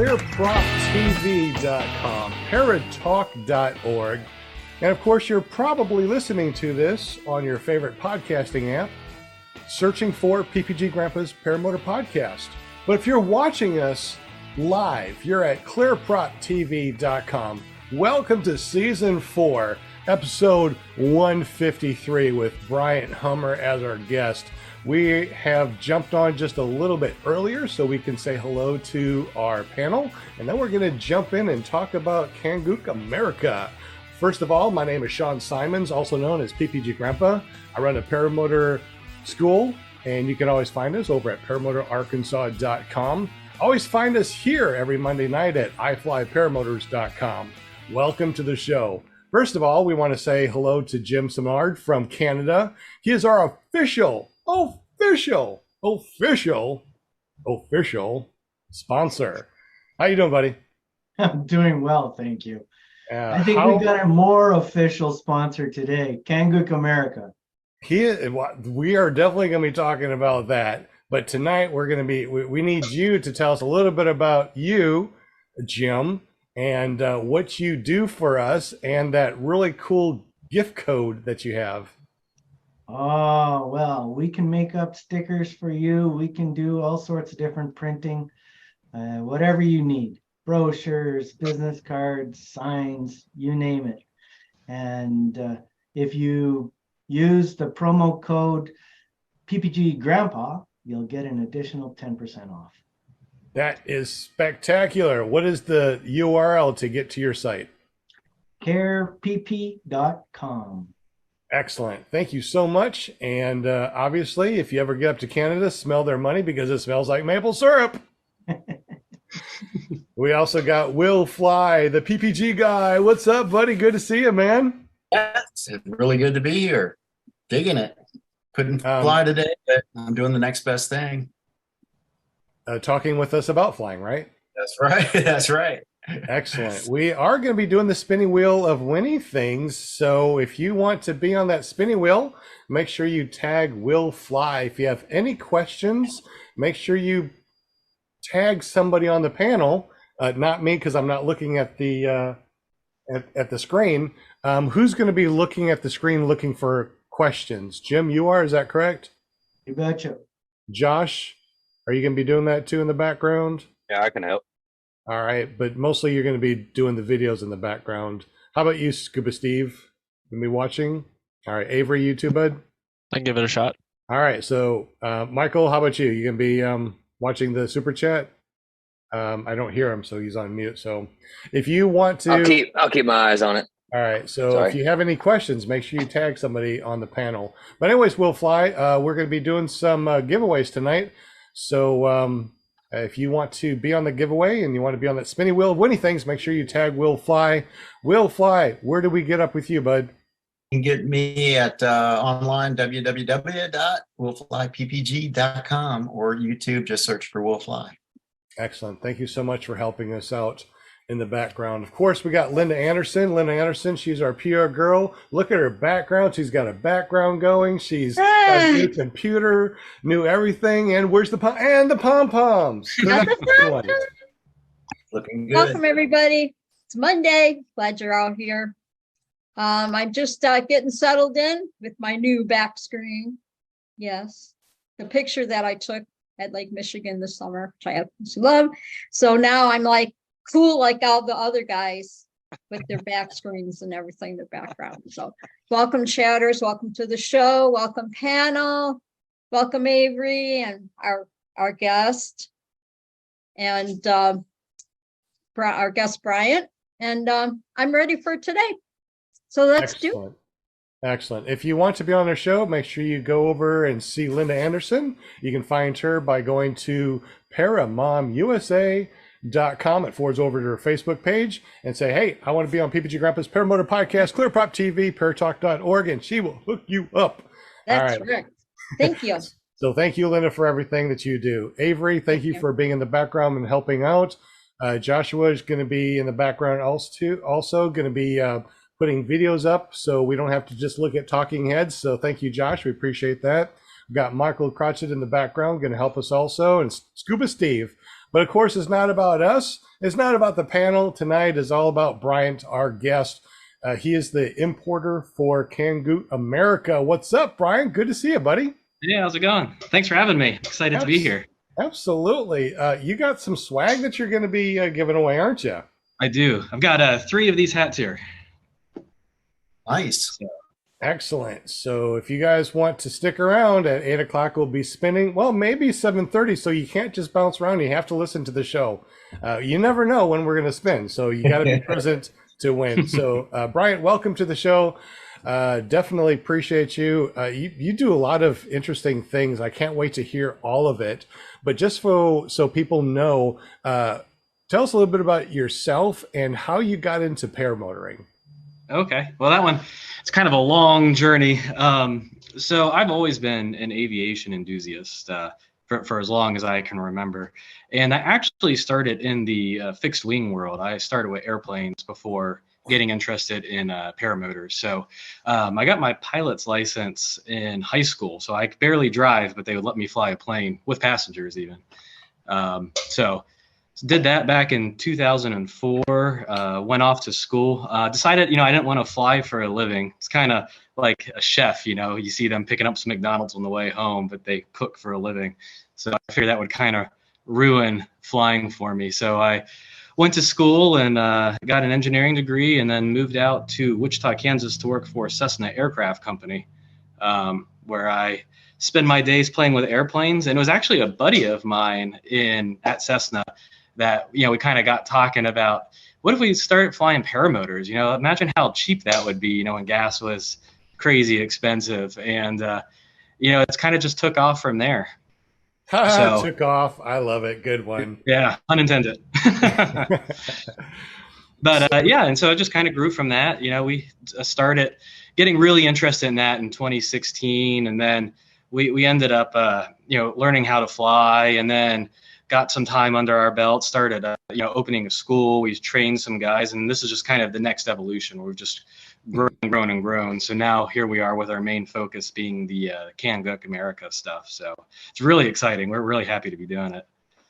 ClearPropTV.com, paratalk.org, and of course you're probably listening to this on your favorite podcasting app, searching for PPG Grandpa's Paramotor Podcast. But if you're watching us live, you're at ClearPropTV.com. Welcome to Season 4, Episode 153 with Bryant Hummer as our guest. We have jumped on just a little bit earlier so we can say hello to our panel, and then we're going to jump in and talk about Kangook America. First of all, my name is Sean Simons, also known as PPG Grandpa. I run a paramotor school, and you can always find us over at paramotorarkansas.com. Always find us here every Monday night at iflyparamotors.com. Welcome to the show. First of all, we want to say hello to Jim Simard from Canada. He is our official sponsor. How you doing, buddy? I'm doing well, thank you. I think we got a more official sponsor today, Kangook America. We are definitely going to be talking about that. But tonight we need you to tell us a little bit about you, Jim, and what you do for us, and that really cool gift code that you have. Oh, well, we can make up stickers for you. We can do all sorts of different printing, whatever you need. Brochures, business cards, signs, you name it. And if you use the promo code PPG Grandpa, you'll get an additional 10% off. That is spectacular. What is the URL to get to your site? CarePP.com. Excellent. Thank you so much. And obviously, if you ever get up to Canada, smell their money because it smells like maple syrup. We also got Will Fly, the PPG guy. What's up, buddy? Good to see you, man. Yeah, it's really good to be here. Digging it. Couldn't fly today, but I'm doing the next best thing. Talking with us about flying, right? That's right. That's right. Excellent. We are going to be doing the spinning wheel of winning things. So if you want to be on that spinning wheel, make sure you tag Will Fly. If you have any questions, make sure you tag somebody on the panel. Not me, because I'm not looking at the at the screen. Who's going to be looking at the screen looking for questions? Jim, you are. Is that correct? You betcha. Josh, are you going to be doing that too in the background? Yeah, I can help. All right, but mostly you're going to be doing the videos in the background. How about you, Scuba Steve? Going to be watching? All right, Avery, you too, bud? I can give it a shot. All right, so Michael, how about you? You going to be watching the super chat? I don't hear him, so he's on mute. So if you want to... I'll keep my eyes on it. All right, so if you have any questions, make sure you tag somebody on the panel. But anyways, Will Fly, we're going to be doing some giveaways tonight. So if you want to be on the giveaway and you want to be on that spinning wheel of winning things, make sure you tag Will Fly. Will Fly, where do we get up with you, bud? You can get me at online, www.willflyppg.com, or YouTube, just search for Will Fly. Excellent. Thank you so much for helping us out in the background. Of course, we got Linda Anderson. Linda Anderson, she's our PR girl. Look at her background. She's got a background going. She's got a new computer, new everything. And where's the pom-poms? Looking good. Welcome, everybody. It's Monday. Glad you're all here. I'm just getting settled in with my new back screen. Yes, the picture that I took at Lake Michigan this summer, which I absolutely love. So now I'm like cool like all the other guys with their back screens and everything, their background. So welcome, chatters. Welcome to the show. Welcome, panel. Welcome, Avery, and our guest, and our guest, Bryant. And I'm ready for today. So let's do it. Excellent. If you want to be on their show, make sure you go over and see Linda Anderson. You can find her by going to paramomusa.com. It forwards over to her Facebook page and say, hey, I want to be on PPG Grandpa's Paramotor Podcast, ClearPropTV, paratalk.org, and she will hook you up. That's right. Thank you. So thank you, Linda, for everything that you do. Avery, thank you for being in the background and helping out. Joshua is going to be in the background also going to be putting videos up so we don't have to just look at talking heads. So thank you, Josh. We appreciate that. We've got Michael Crotchet in the background going to help us also, and Scuba Steve But of course, it's not about us. It's not about the panel. Tonight is all about Bryant, our guest. He is the importer for Kangook America. What's up, Bryant? Good to see you, buddy. Yeah, how's it going? Thanks for having me. Excited to be here. Absolutely. You got some swag that you're going to be giving away, aren't you? I do. I've got 3 of these hats here. Nice. Excellent. So if you guys want to stick around, at 8 o'clock we'll be spinning. Well, maybe 7:30. So you can't just bounce around. You have to listen to the show. You never know when we're going to spin. So you got to be present to win. So Bryant, welcome to the show. Definitely appreciate you. You do a lot of interesting things. I can't wait to hear all of it. But just so people know, tell us a little bit about yourself and how you got into paramotoring. Okay. Well, that one, it's kind of a long journey. So I've always been an aviation enthusiast for as long as I can remember. And I actually started in the fixed wing world. I started with airplanes before getting interested in paramotors. So I got my pilot's license in high school. So I could barely drive, but they would let me fly a plane with passengers even. So did that back in 2004, went off to school, decided, I didn't want to fly for a living. It's kind of like a chef, you see them picking up some McDonald's on the way home, but they cook for a living. So I figured that would kind of ruin flying for me. So I went to school and got an engineering degree and then moved out to Wichita, Kansas to work for Cessna Aircraft Company, where I spend my days playing with airplanes. And it was actually a buddy of mine at Cessna that, we kind of got talking about, what if we started flying paramotors? Imagine how cheap that would be, when gas was crazy expensive. And, it's kind of just took off from there. So, took off. I love it. Good one. Yeah, unintended. But and so it just kind of grew from that. We started getting really interested in that in 2016. And then we ended up, learning how to fly, and then got some time under our belt, started, opening a school. We trained some guys, and this is just kind of the next evolution. We've just grown and grown. So now here we are with our main focus being the Kangook America stuff. So it's really exciting. We're really happy to be doing it.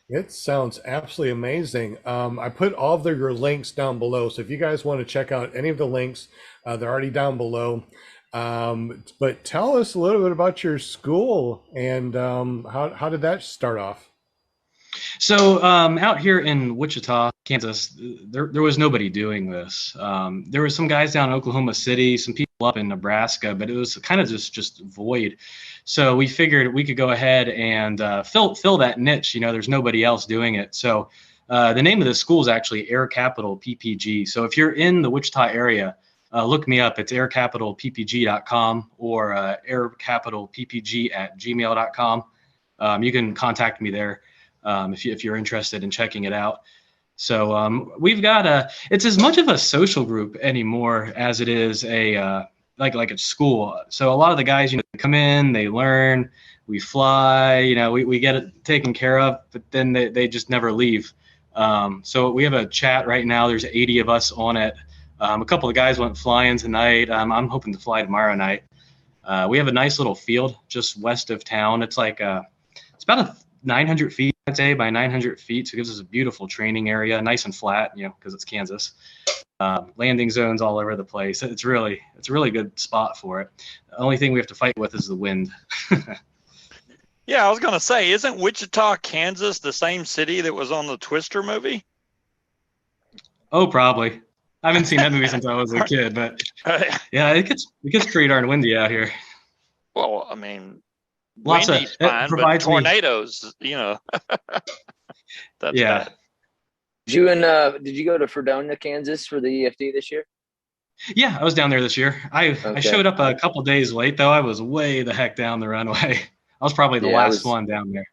It sounds absolutely amazing. I put all of your links down below. So if you guys want to check out any of the links, they're already down below. But tell us a little bit about your school and how did that start off? So out here in Wichita, Kansas, there was nobody doing this. There were some guys down in Oklahoma City, some people up in Nebraska, but it was kind of just void. So we figured we could go ahead and fill that niche. There's nobody else doing it. So the name of the school is actually Air Capital PPG. So if you're in the Wichita area, look me up. It's aircapitalppg.com or aircapitalppg@gmail.com. You can contact me there. If you're interested in checking it out. So we've got it's as much of a social group anymore as it is a like a school. So a lot of the guys, come in, they learn, we fly, we get it taken care of, but then they just never leave. So we have a chat right now. There's 80 of us on it. A couple of guys went flying tonight. I'm hoping to fly tomorrow night. We have a nice little field just west of town. It's like it's about 900 feet, I'd say, by 900 feet. So it gives us a beautiful training area, nice and flat, because it's Kansas. Landing zones all over the place. It's a really good spot for it. The only thing we have to fight with is the wind. Yeah, I was going to say, isn't Wichita, Kansas the same city that was on the Twister movie? Oh, probably. I haven't seen that movie since I was a kid, but yeah, it gets pretty darn windy out here. Well, I mean, lots windy's of fine, but tornadoes, that's bad. Did you go to Fredonia, Kansas for the EFD this year? Yeah, I was down there this year. I showed up a couple days late, though. I was way the heck down the runway. I was probably the last one down there.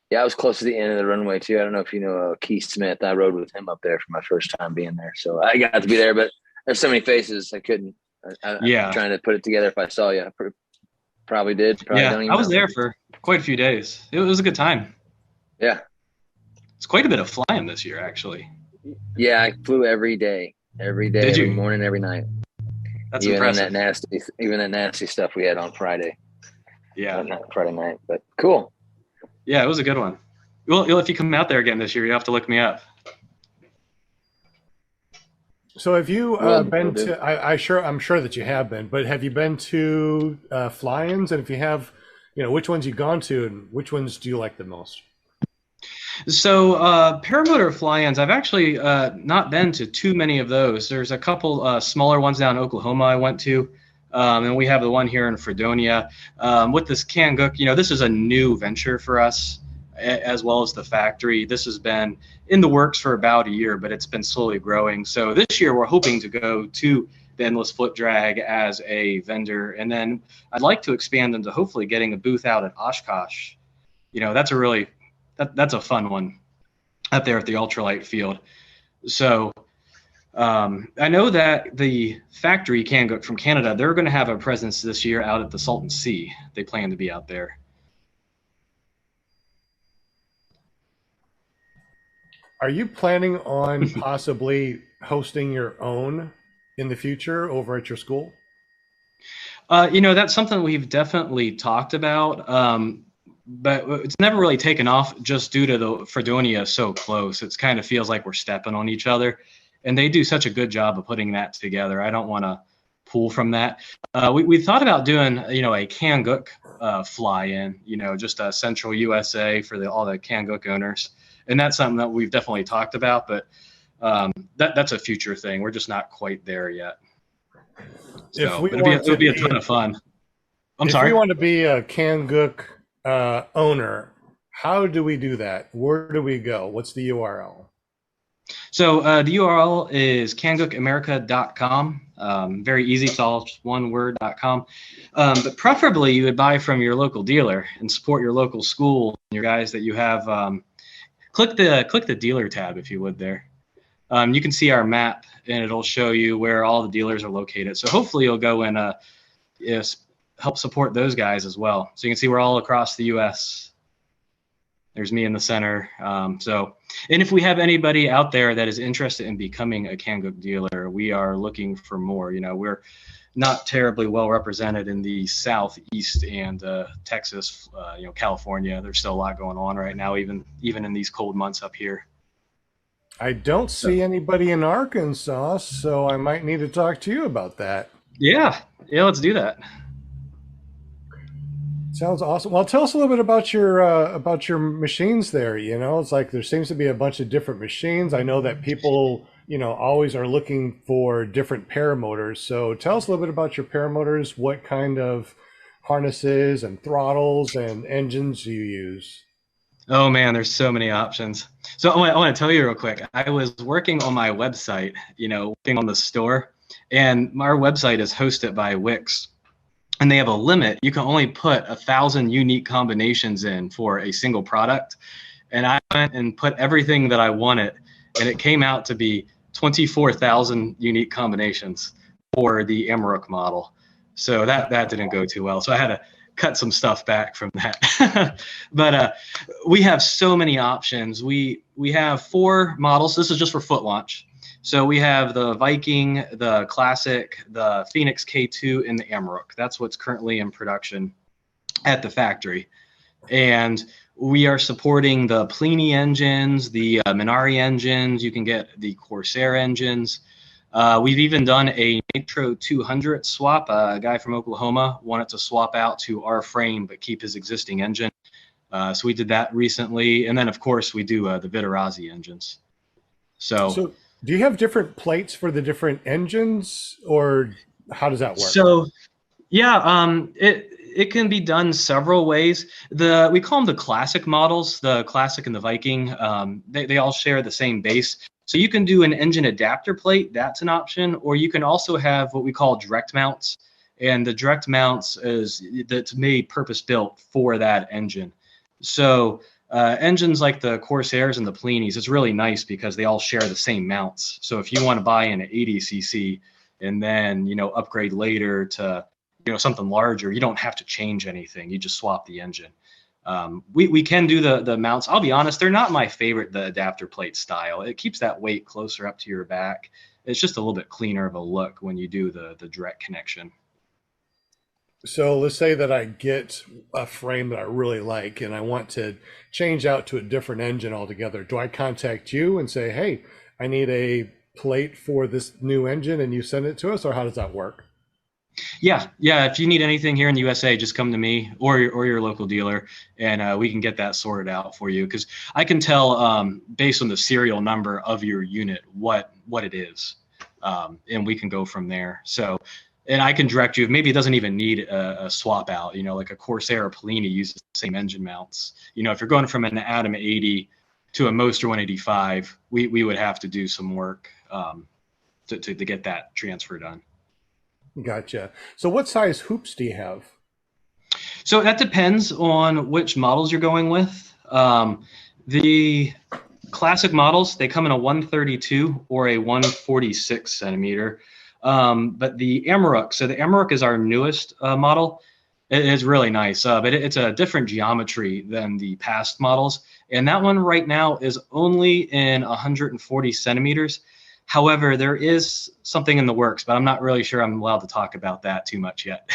Yeah, I was close to the end of the runway, too. I don't know if you know Keith Smith. I rode with him up there for my first time being there. So I got to be there, but there's so many faces I couldn't. I'm trying to put it together if I saw you. Probably did. I was there for quite a few days. It was a good time. Yeah. It's quite a bit of flying this year, actually. Yeah, I flew every day, every morning, every night. That's impressive. Even that nasty stuff we had on Friday. Yeah. Not Friday night, but cool. Yeah, it was a good one. Well, if you come out there again this year, you have to look me up. So have you been to, I'm sure that you have been, but have you been to fly-ins? And if you have, which ones you've gone to and which ones do you like the most? So paramotor fly-ins, I've actually not been to too many of those. There's a couple smaller ones down in Oklahoma I went to, and we have the one here in Fredonia. With this Kangook, this is a new venture for us, as well as the factory. This has been in the works for about a year, but it's been slowly growing. So this year we're hoping to go to the Endless Foot Drag as a vendor, and then I'd like to expand into hopefully getting a booth out at Oshkosh. That's a really that's a fun one up there at the ultralight field. So I know that the factory Kangook from Canada, they're going to have a presence this year out at the Salton Sea. They plan to be out there. Are you planning on possibly hosting your own in the future over at your school? That's something we've definitely talked about. But it's never really taken off just due to the Fredonia so close. It kind of feels like we're stepping on each other, and they do such a good job of putting that together. I don't want to pull from that. We thought about doing, a Kangook fly-in, just a central USA for all the Kangook owners. And that's something that we've definitely talked about, but that's a future thing. We're just not quite there yet. So it'll be a ton of fun. If we want to be a Kangook owner, how do we do that? Where do we go? What's the URL? So the URL is kangookamerica.com. Very easy. It's all just one word.com. But preferably you would buy from your local dealer and support your local school and your guys that you have. Click the dealer tab if you would there. You can see our map and it'll show you where all the dealers are located. So hopefully you'll go and help support those guys as well. So you can see we're all across the U.S. There's me in the center. And if we have anybody out there that is interested in becoming a Kangook dealer, we are looking for more. We're not terribly well represented in the Southeast and Texas, California. There's still a lot going on right now, even in these cold months up here. I don't see anybody in Arkansas, so I might need to talk to you about that. Yeah, let's do that. Sounds awesome. Well, tell us a little bit about your machines there. It's like there seems to be a bunch of different machines. I know that people, always are looking for different paramotors. So tell us a little bit about your paramotors. What kind of harnesses and throttles and engines do you use? Oh man, there's so many options. So I want to tell you real quick. I was working on my website, working on the store, and our website is hosted by Wix. And they have a limit. You can only put 1,000 unique combinations in for a single product. And I went and put everything that I wanted, and it came out to be 24,000 unique combinations for the Amarok model. So that didn't go too well. So I had to cut some stuff back from that. But we have so many options. We have 4 models. This is just for foot launch. So we have the Viking, the Classic, the Phoenix K2, and the Amarok. That's what's currently in production at the factory. And we are supporting the Pliny engines, the Minari engines. You can get the Corsair engines. We've even done a Nitro 200 swap. A guy from Oklahoma wanted to swap out to our frame but keep his existing engine. So we did that recently. And then, of course, we do the Viterazzi engines. So do you have different plates for the different engines, or how does that work? So, yeah, it can be done several ways. We call them the classic models, the Classic and the Viking. They all share the same base. So you can do an engine adapter plate. That's an option. Or you can also have what we call direct mounts. And the direct mounts that's made purpose built for that engine. So engines like the Corsairs and the Plinis, it's really nice because they all share the same mounts. So if you want to buy an 80cc and then, upgrade later to, something larger, you don't have to change anything. You just swap the engine. We can do the mounts. I'll be honest, they're not my favorite, the adapter plate style. It keeps that weight closer up to your back. It's just a little bit cleaner of a look when you do the direct connection. So let's say that I get a frame that I really like and I want to change out to a different engine altogether. Do I contact you and say, hey, I need a plate for this new engine, and you send it to us, or how does that work? Yeah. If you need anything here in the USA, just come to me or your local dealer, and we can get that sorted out for you. Because I can tell based on the serial number of your unit what it is, and we can go from there. So, and I can direct you. Maybe it doesn't even need a swap out. Like a Corsair or Polini uses the same engine mounts. If you're going from an Atom 80 to a Moster 185, we would have to do some work to get that transfer done. Gotcha. So what size hoops do you have? So that depends on which models you're going with. The classic models, they come in a 132 or a 146 centimeter. But the Amarok, so the Amarok is our newest model. It is really nice, but it's a different geometry than the past models. And that one right now is only in 140 centimeters. However, there is something in the works, but I'm not really sure I'm allowed to talk about that too much yet.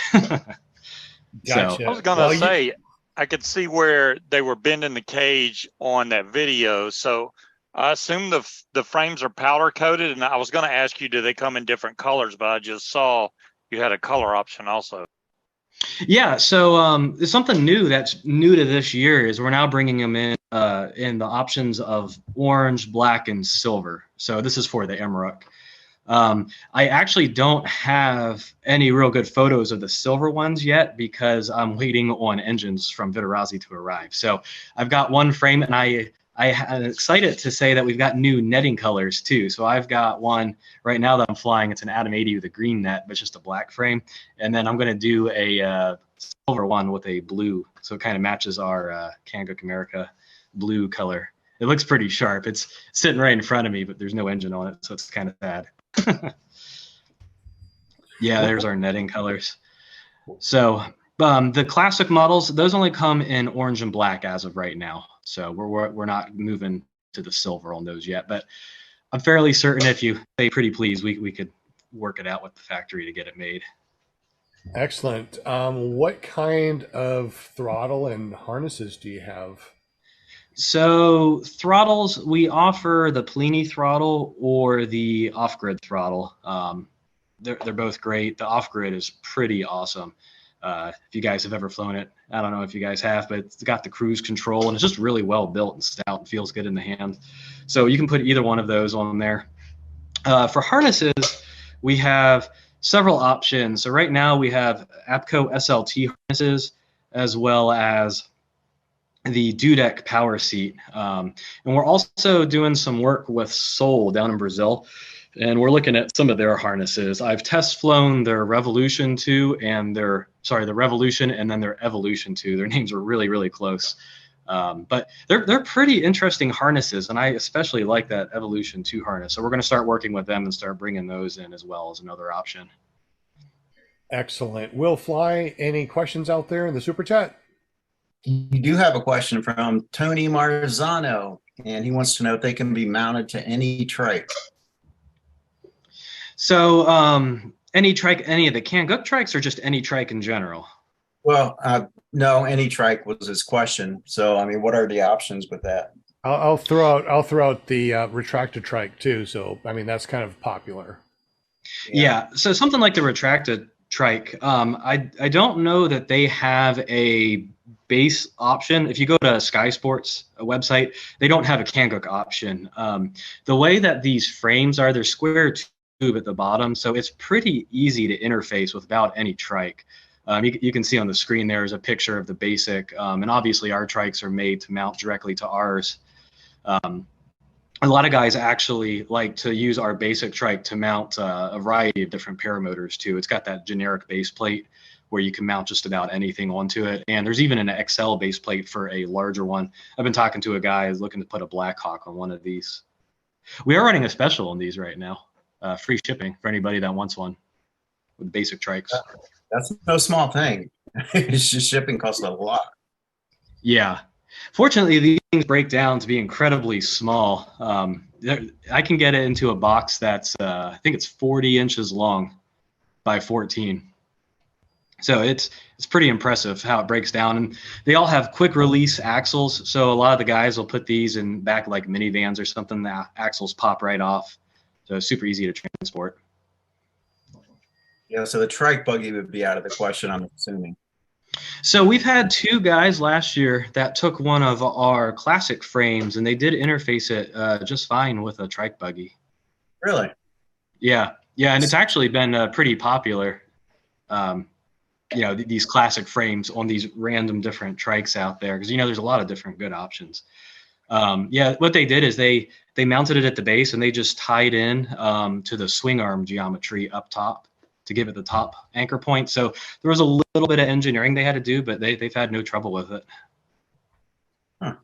Gotcha. I was going to say, I could see where they were bending the cage on that video. So I assume the frames are powder coated, and I was going to ask you, do they come in different colors? But I just saw you had a color option also. Yeah, so there's something new that's new to this year is we're now bringing them in the options of orange, black, and silver. So this is for the Amarok. I actually don't have any real good photos of the silver ones yet because I'm waiting on engines from Viterazzi to arrive. So I've got one frame, and I'm excited to say that we've got new netting colors too. So I've got one right now that I'm flying. It's an Atom 80 with a green net, but it's just a black frame. And then I'm going to do a silver one with a blue. So it kind of matches our Kangook America blue color. It looks pretty sharp. It's sitting right in front of me, but there's no engine on it. So it's kind of sad. Yeah, there's our netting colors. So the classic models, those only come in orange and black as of right now. So we're not moving to the silver on those yet, but I'm fairly certain if you say pretty please, we could work it out with the factory to get it made. Excellent. What kind of throttle and harnesses do you have? So throttles, we offer the Polini throttle or the off-grid throttle. They're both great. The off-grid is pretty awesome. If you guys have ever flown it, I don't know if you guys have, but it's got the cruise control and it's just really well built and stout and feels good in the hand. So you can put either one of those on there. For harnesses, we have several options. So right now we have APCO SLT harnesses as well as the Dudek power seat. And we're also doing some work with Sol down in Brazil. And we're looking at some of their harnesses. I've test flown their Revolution 2 and the Revolution and then their Evolution 2. Their names are really, really close. But they're pretty interesting harnesses, and I especially like that Evolution 2 harness. So we're going to start working with them and start bringing those in as well as another option. Excellent. Will Fly, any questions out there in the super chat? You do have a question from Tony Marzano, and he wants to know if they can be mounted to any trike. So any trike, any of the Kangook trikes, or just any trike in general? Well, no, any trike was his question. So, I mean, what are the options with that? I'll throw out the retracted trike too. So, I mean, that's kind of popular. Yeah. So something like the retracted trike, I don't know that they have a base option. If you go to Sky Sports website, they don't have a Kangook option. The way that these frames are, they're square tube at the bottom, so it's pretty easy to interface without any trike. You can see on the screen there is a picture of the basic, and obviously our trikes are made to mount directly to ours. A lot of guys actually like to use our basic trike to mount a variety of different paramotors too. It's got that generic base plate where you can mount just about anything onto it. And there's even an XL base plate for a larger one. I've been talking to a guy who's looking to put a Black Hawk on one of these. We are running a special on these right now. Free shipping for anybody that wants one with basic trikes. That's no small thing. It's just shipping costs a lot. Yeah. Fortunately, these things break down to be incredibly small. I can get it into a box that's, I think it's 40 inches long by 14. So it's pretty impressive how it breaks down. And they all have quick release axles. So a lot of the guys will put these in back like minivans or something. The axles pop right off. So it's super easy to transport. Yeah, so the trike buggy would be out of the question, I'm assuming. So we've had 2 guys last year that took one of our classic frames, and they did interface it just fine with a trike buggy. Really? Yeah, and it's actually been pretty popular. These classic frames on these random different trikes out there, because there's a lot of different good options. What they did is they mounted it at the base, and they just tied in to the swing arm geometry up top to give it the top anchor point. So there was a little bit of engineering they had to do, but they've had no trouble with it. Huh.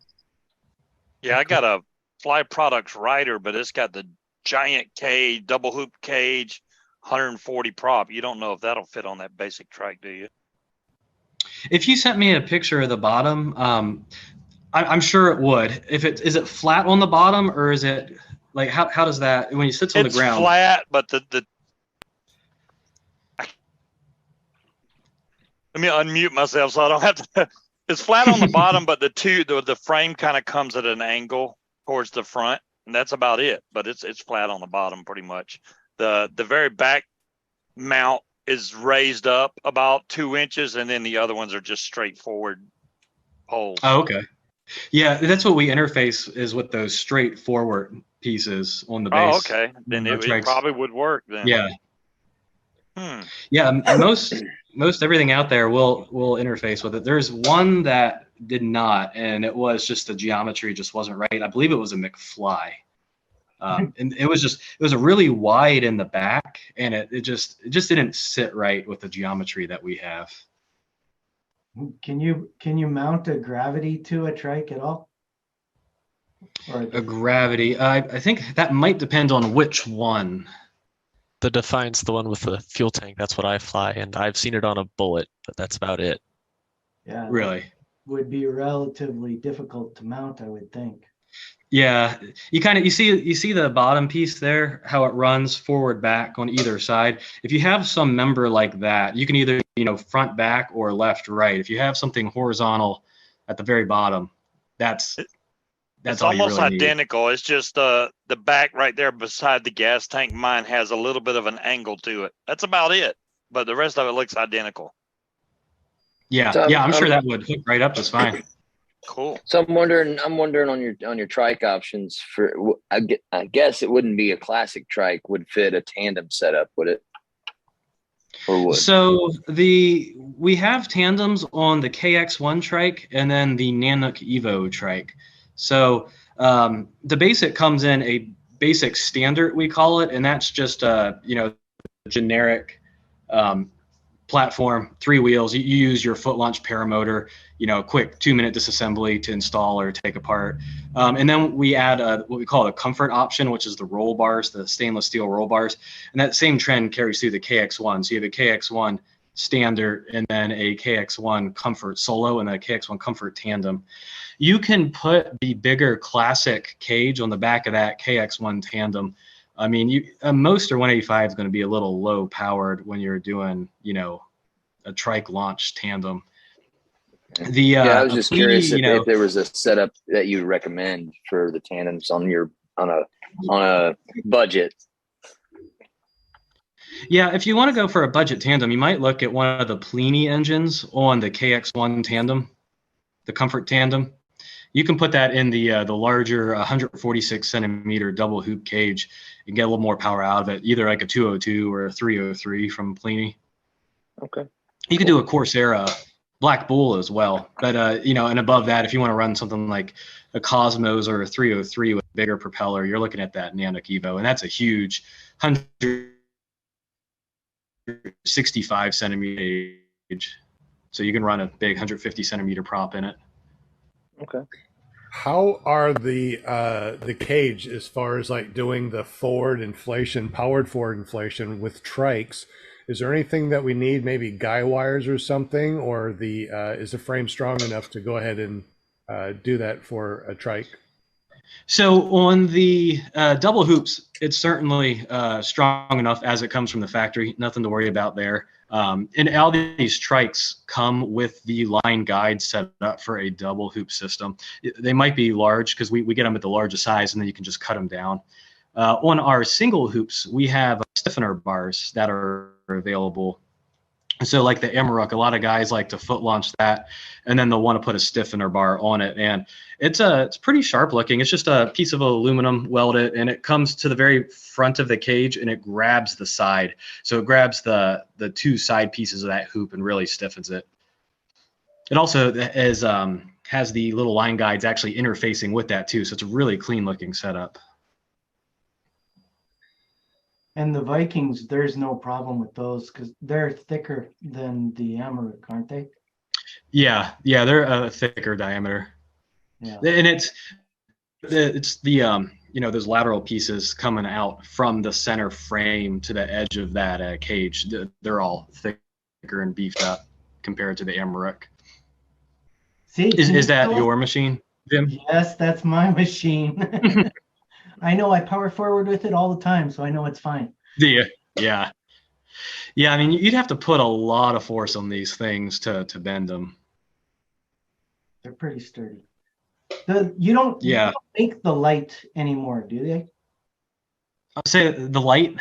Yeah, I got a Fly Products rider, but it's got the giant cage, double hoop cage, 140 prop. You don't know if that'll fit on that basic trike, do you? If you sent me a picture of the bottom, I'm sure it would. Is it flat on the bottom, or is it like how does that when you sits on the ground? It's flat, but the let me unmute myself so I don't have to. It's flat on the bottom, but the frame kind of comes at an angle towards the front, and that's about it. But it's flat on the bottom pretty much. The very back mount is raised up about 2 inches, and then the other ones are just straightforward poles. Oh, okay. Yeah, that's what we interface is with those straightforward pieces on the base. Oh, okay. Then it probably would work then. Yeah. Yeah, most everything out there will interface with it. There's one that did not, and it was just the geometry just wasn't right. I believe it was a McFly. And it was a really wide in the back, and it just didn't sit right with the geometry that we have. Can you mount a gravity to a trike at all? Or a gravity? I think that might depend on which one. The Defiant's the one with the fuel tank. That's what I fly, and I've seen it on a Bullet, but that's about it. Yeah. Really? Would be relatively difficult to mount, I would think. Yeah, you see the bottom piece there, how it runs forward, back on either side. If you have some member like that, you can either front, back, or left, right. If you have something horizontal at the very bottom, that's all almost you really identical. Need. It's just the back right there beside the gas tank. Mine has a little bit of an angle to it. That's about it. But the rest of it looks identical. Yeah, I'm sure that would hook right up just fine. Cool. So I'm wondering on your trike options for. I guess it wouldn't be a classic trike. Would fit a tandem setup, would it? Or would? So we have tandems on the KX1 trike and then the Kangook Evo trike. So the basic comes in a basic standard, we call it, and that's just generic platform, 3 wheels. You use your foot launch paramotor, quick 2-minute disassembly to install or take apart. And then we add what we call a comfort option, which is the roll bars, the stainless steel roll bars. And that same trend carries through the KX1. So you have a KX1 standard and then a KX1 comfort solo and a KX1 comfort tandem. You can put the bigger classic cage on the back of that KX1 tandem. I mean, most or 185 is going to be a little low powered when you're doing, a trike launch tandem. I was just curious if there was a setup that you recommend for the tandems on a budget. Yeah, if you want to go for a budget tandem, you might look at one of the Pliny engines on the KX1 tandem, the comfort tandem. You can put that in the larger 146 centimeter double hoop cage and get a little more power out of it, either like a 202 or a 303 from Pliny. Okay. You could do a Corsair Black Bull as well, but and above that, if you want to run something like a Cosmos or a 303 with a bigger propeller, you're looking at that Kangook Evo, and that's a huge 165 centimeter cage. So you can run a big 150 centimeter prop in it. Okay. How are the cage as far as like doing the powered forward inflation with trikes? Is there anything that we need, maybe guy wires or something, or is the frame strong enough to go ahead and do that for a trike? So on the double hoops, it's certainly strong enough as it comes from the factory. Nothing to worry about there. And all these trikes come with the line guide set up for a double hoop system. They might be large because we get them at the largest size, and then you can just cut them down. On our single hoops, we have stiffener bars that are available. So like the Amarok, a lot of guys like to foot launch that, and then they'll want to put a stiffener bar on it. And it's pretty sharp looking. It's just a piece of aluminum welded, and it comes to the very front of the cage, and it grabs the side. So it grabs the two side pieces of that hoop and really stiffens it. It also has the little line guides actually interfacing with that too. So it's a really clean looking setup. And the Vikings, there's no problem with those because they're thicker than the Amarok, aren't they? Yeah, they're a thicker diameter. Yeah, and it's the those lateral pieces coming out from the center frame to the edge of that cage. They're all thicker and beefed up compared to the Amarok. See, is that your machine, Jim? Yes, that's my machine. I know I power forward with it all the time, so I know it's fine. Yeah. I mean, you'd have to put a lot of force on these things to bend them. They're pretty sturdy. You don't make the light anymore, do they? I'll say the light.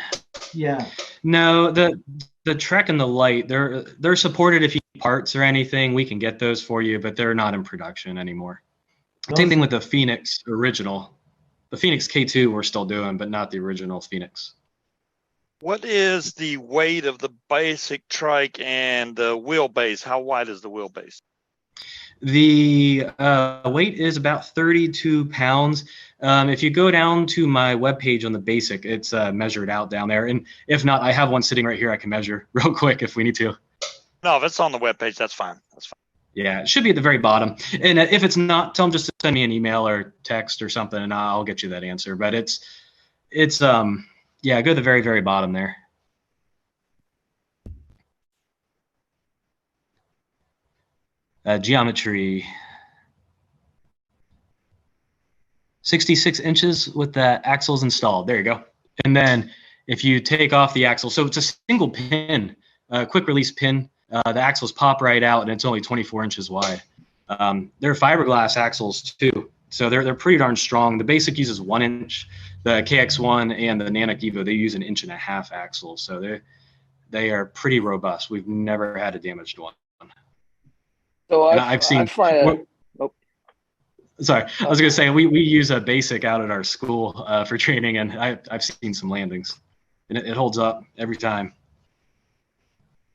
Yeah. No, the Trek and the light, they're supported if you need parts or anything. We can get those for you, but they're not in production anymore. Same thing with the Phoenix original. The Phoenix K2 we're still doing, but not the original Phoenix. What is the weight of the basic trike and the wheelbase? How wide is the wheelbase? The weight is about 32 pounds. If you go down to my webpage on the basic, it's measured out down there. And if not, I have one sitting right here I can measure real quick if we need to. No, if it's on the webpage, that's fine. That's fine. Yeah, it should be at the very bottom. And if it's not, tell them just to send me an email or text or something, and I'll get you that answer. But it's go to the very, very bottom there. Geometry. 66 inches with the axles installed. There you go. And then if you take off the axle, so it's a single pin, quick release pin. The axles pop right out, and it's only 24 inches wide. They're fiberglass axles too, so they're pretty darn strong. The basic uses 1 inch. The KX1 and the Kangook Evo, they use 1.5 inch axle, so they are pretty robust. We've never had a damaged one. So I've seen. Sorry, I was going to say we use a basic out at our school for training, and I've seen some landings, and it holds up every time.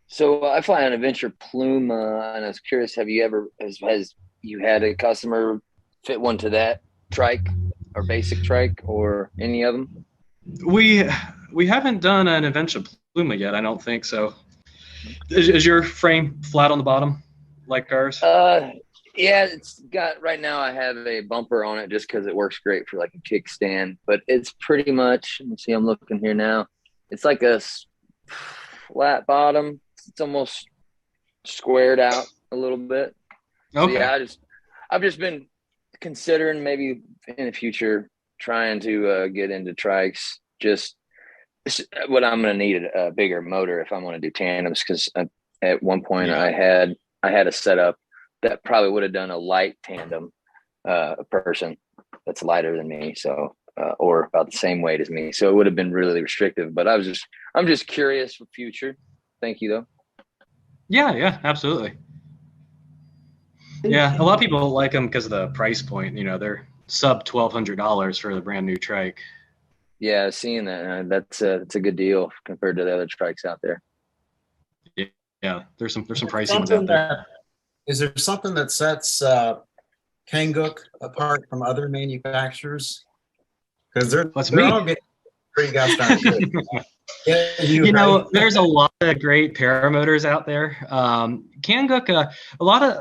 So I fly an Adventure Plume, and I was curious, have you ever has you had a customer fit one to that trike or basic trike or any of them? We haven't done an Adventure Plume yet. I don't think so. Is your frame flat on the bottom like ours? Yeah, it's got, right now I have a bumper on it just because it works great for like a kickstand, but it's pretty much, let me see, I'm looking here now. It's like a flat bottom. It's almost squared out a little bit. Okay. So yeah, I've just been considering maybe in the future trying to get into trikes. Just what I'm going to need a bigger motor if I want to do tandems, because at one point I had a setup that probably would have done a light tandem person that's lighter than me, so or about the same weight as me. So it would have been really restrictive. But I'm just curious for future. Thank you though. Yeah, absolutely. Yeah, a lot of people like them because of the price point. You know, they're sub $1,200 for the brand new trike. Yeah, seeing that that's a good deal compared to the other trikes out there. Yeah, there's some pricing out there. Is there something that sets Kangook apart from other manufacturers? Because they're all getting pretty gosh darn good. You know, there's a lot of great paramotors out there. Kangook,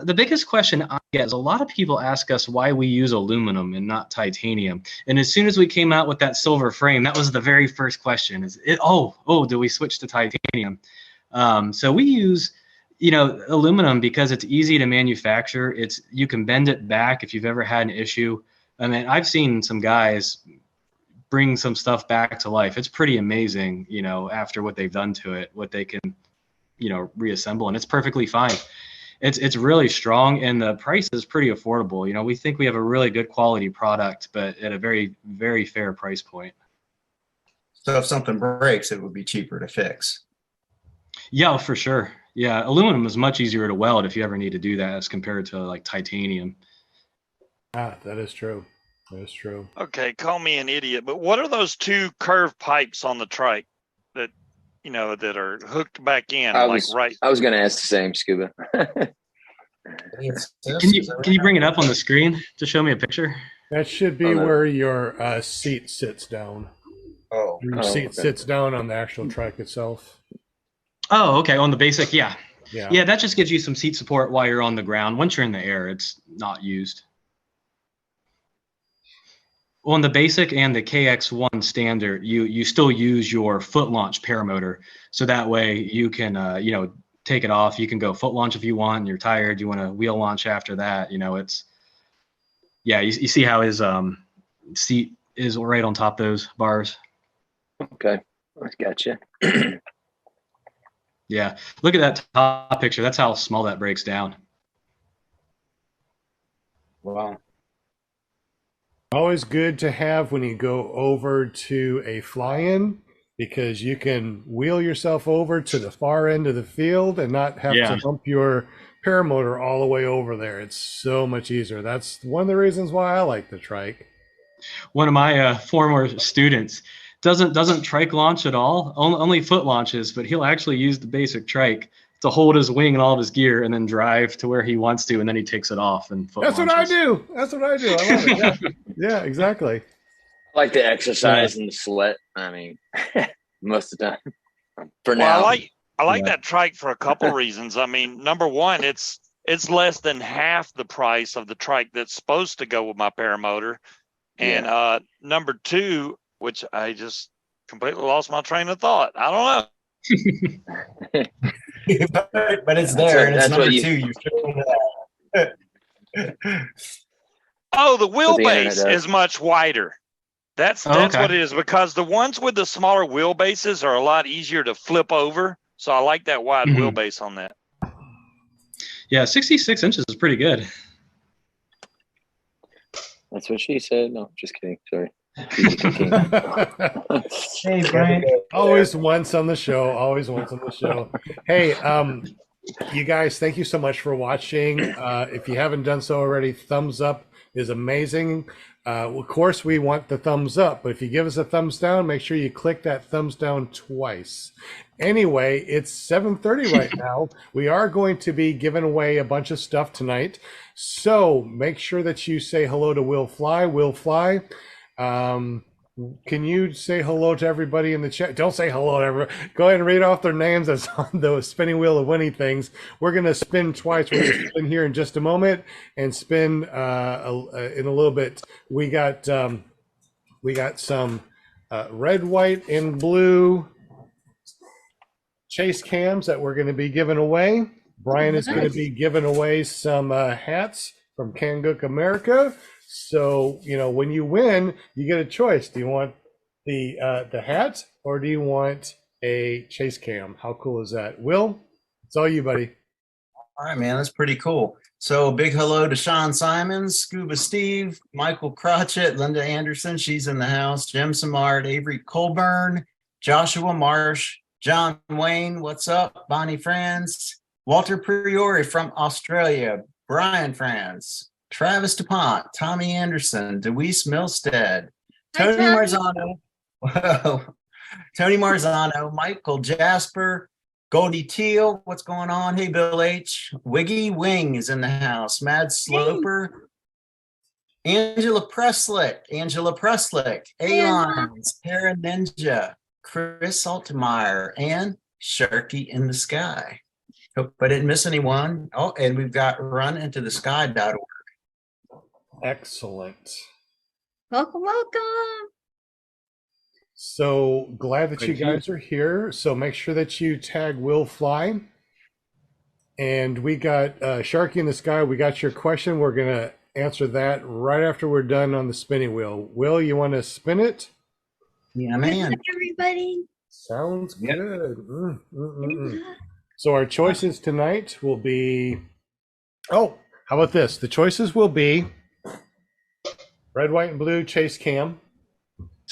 the biggest question I get is a lot of people ask us why we use aluminum and not titanium. And as soon as we came out with that silver frame, that was the very first question: do we switch to titanium? So we use, aluminum because it's easy to manufacture. You can bend it back if you've ever had an issue I mean, I've seen some guys bring some stuff back to life. It's pretty amazing, you know, after what they've done to it, what they can, you know, reassemble, and it's perfectly fine. It's really strong, and the price is pretty affordable. You know, we think we have a really good quality product, but at a very, very fair price point. So if something breaks, it would be cheaper to fix. Yeah, for sure. Yeah, aluminum is much easier to weld if you ever need to do that as compared to like titanium. Ah, that is true. That is true. Okay, call me an idiot, but what are those two curved pipes on the trike that, you know, that are hooked back in? I was going to ask the same, Scuba. Can you bring it up on the screen to show me a picture? That should be where your seat sits down. Oh, your seat sits down on the actual trike itself. Oh, okay. On the basic, yeah. Yeah, that just gives you some seat support while you're on the ground. Once you're in the air, it's not used. On the basic and the KX1 standard, you still use your foot launch paramotor, so that way you can you know, take it off. You can go foot launch if you want. You're tired, you want to wheel launch after that. You know, it's you see how his seat is right on top of those bars. Okay, I gotcha. Yeah, look at that top picture. That's how small that breaks down. Wow. Always good to have when you go over to a fly-in, because you can wheel yourself over to the far end of the field and not have to bump your paramotor all the way over there. It's so much easier. That's one of the reasons why I like the trike. One of my former students doesn't trike launch at all, only foot launches, but he'll actually use the basic trike to hold his wing and all of his gear and then drive to where he wants to, and then he takes it off and foot That's launches. what I do. That's what I do. I love it. Yeah, yeah, exactly. I like the exercise and the sweat. I mean, most of the time. For now. Well, I like that trike for a couple reasons. I mean, number one, it's less than half the price of the trike that's supposed to go with my paramotor. And number two, which I just completely lost my train of thought. I don't know. but it's there, and it's number two. Oh, the wheelbase is much wider. That's what it is, because the ones with the smaller wheelbases are a lot easier to flip over. So I like that wide wheelbase on that. Yeah, 66 inches is pretty good. That's what she said. No, just kidding. Sorry. Hey, Bryant. Always once on the show. Always once on the show. Hey, you guys, thank you so much for watching. If you haven't done so already, thumbs up is amazing. Of course, we want the thumbs up, but if you give us a thumbs down, make sure you click that thumbs down twice. Anyway, it's 7:30 right now. We are going to be giving away a bunch of stuff tonight, so make sure that you say hello to Will Fly. Will Fly. Can you say hello to everybody in the chat? Don't say hello to everybody. Go ahead and read off their names that's on the spinning wheel of winning things. We're going to spin twice. We're going to spin here in just a moment and spin in a little bit. We got some red, white, and blue chase cams that we're going to be giving away. Brian is going to be giving away some hats from Kangook America. So, you know, when you win, you get a choice. Do you want the hat, or do you want a chase cam? How cool is that? Will, it's all you, buddy. All right, man, that's pretty cool. So big hello to Sean Simons, Scuba Steve, Michael Crotchett, Linda Anderson, she's in the house, Jim Samard, Avery Colburn, Joshua Marsh, John Wayne, what's up? Bonnie Franz, Walter Priori from Australia, Brian Franz, Travis DuPont, Tommy Anderson, Deweese Milstead, Tony Marzano, Tony Marzano, Michael Jasper, Goldie Teal, what's going on? Hey, Bill H. Wiggy Wing is in the house. Mad Sloper, Angela Preslick, A-Lines, Tara Ninja, Chris Altmeyer, and Sharky in the Sky. Hope I didn't miss anyone. Oh, and we've got runintothesky.org. Excellent. Welcome, welcome. So glad that you guys are here. So make sure that you tag Will Fly. And we got Sharky in the Sky. We got your question. We're going to answer that right after we're done on the spinning wheel. Will, you want to spin it? Yeah, man. Everybody. Sounds good. So our choices tonight will be, how about this? The choices will be red, white, and blue chase cam,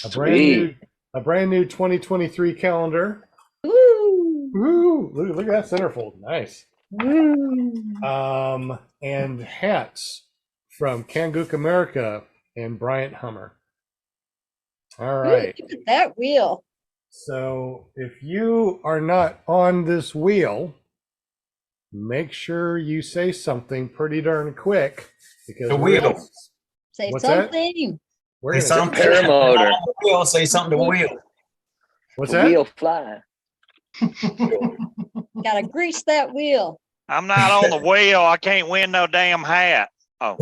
a brand new 2023 calendar. Woo! Look at that centerfold. Nice. And hats from Kangook America and Bryant Hummer. All right. Ooh, look at that wheel. So if you are not on this wheel, make sure you say something pretty darn quick because the wheel. Say What's something. Say something. Paramotor. Wheel. Say something to wheel. What's The that? wheel fly. Gotta grease that wheel. I'm not on the wheel. I can't win no damn hat. Oh.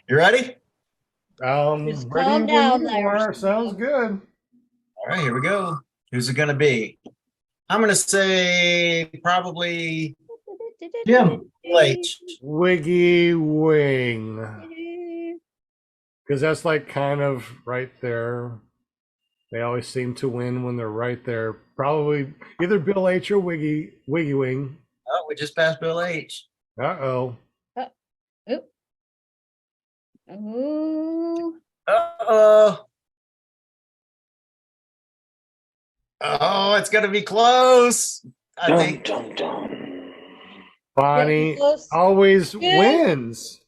You ready? Just Ready calm when down you there. are. Sounds good. All right, here we go. Who's it going to be? I'm going to say probably Jim. H. Wiggy Wing. Because that's like kind of right there. They always seem to win when they're right there. Probably either Bill H or Wiggy Wing. Oh, we just passed Bill H. Uh-oh. Ooh. Uh-oh. Oh, it's going to be close. I think. Bonnie always wins.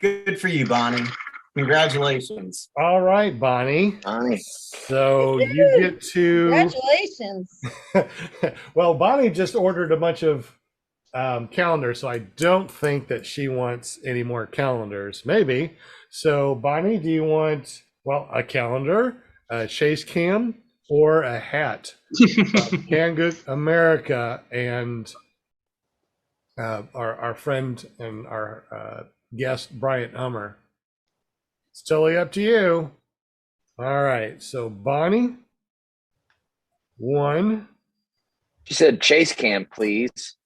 Good for you, Bonnie. Congratulations. All right, Bonnie. So you get to. Congratulations. Well, Bonnie just ordered a bunch of calendars, so I don't think that she wants any more calendars. Maybe. So, Bonnie, do you want, a calendar, a chase cam, or a hat? Kangook America and our friend and our guest, Bryant Hummer. It's totally up to you. All right. So, Bonnie, 1. She said chase cam, please.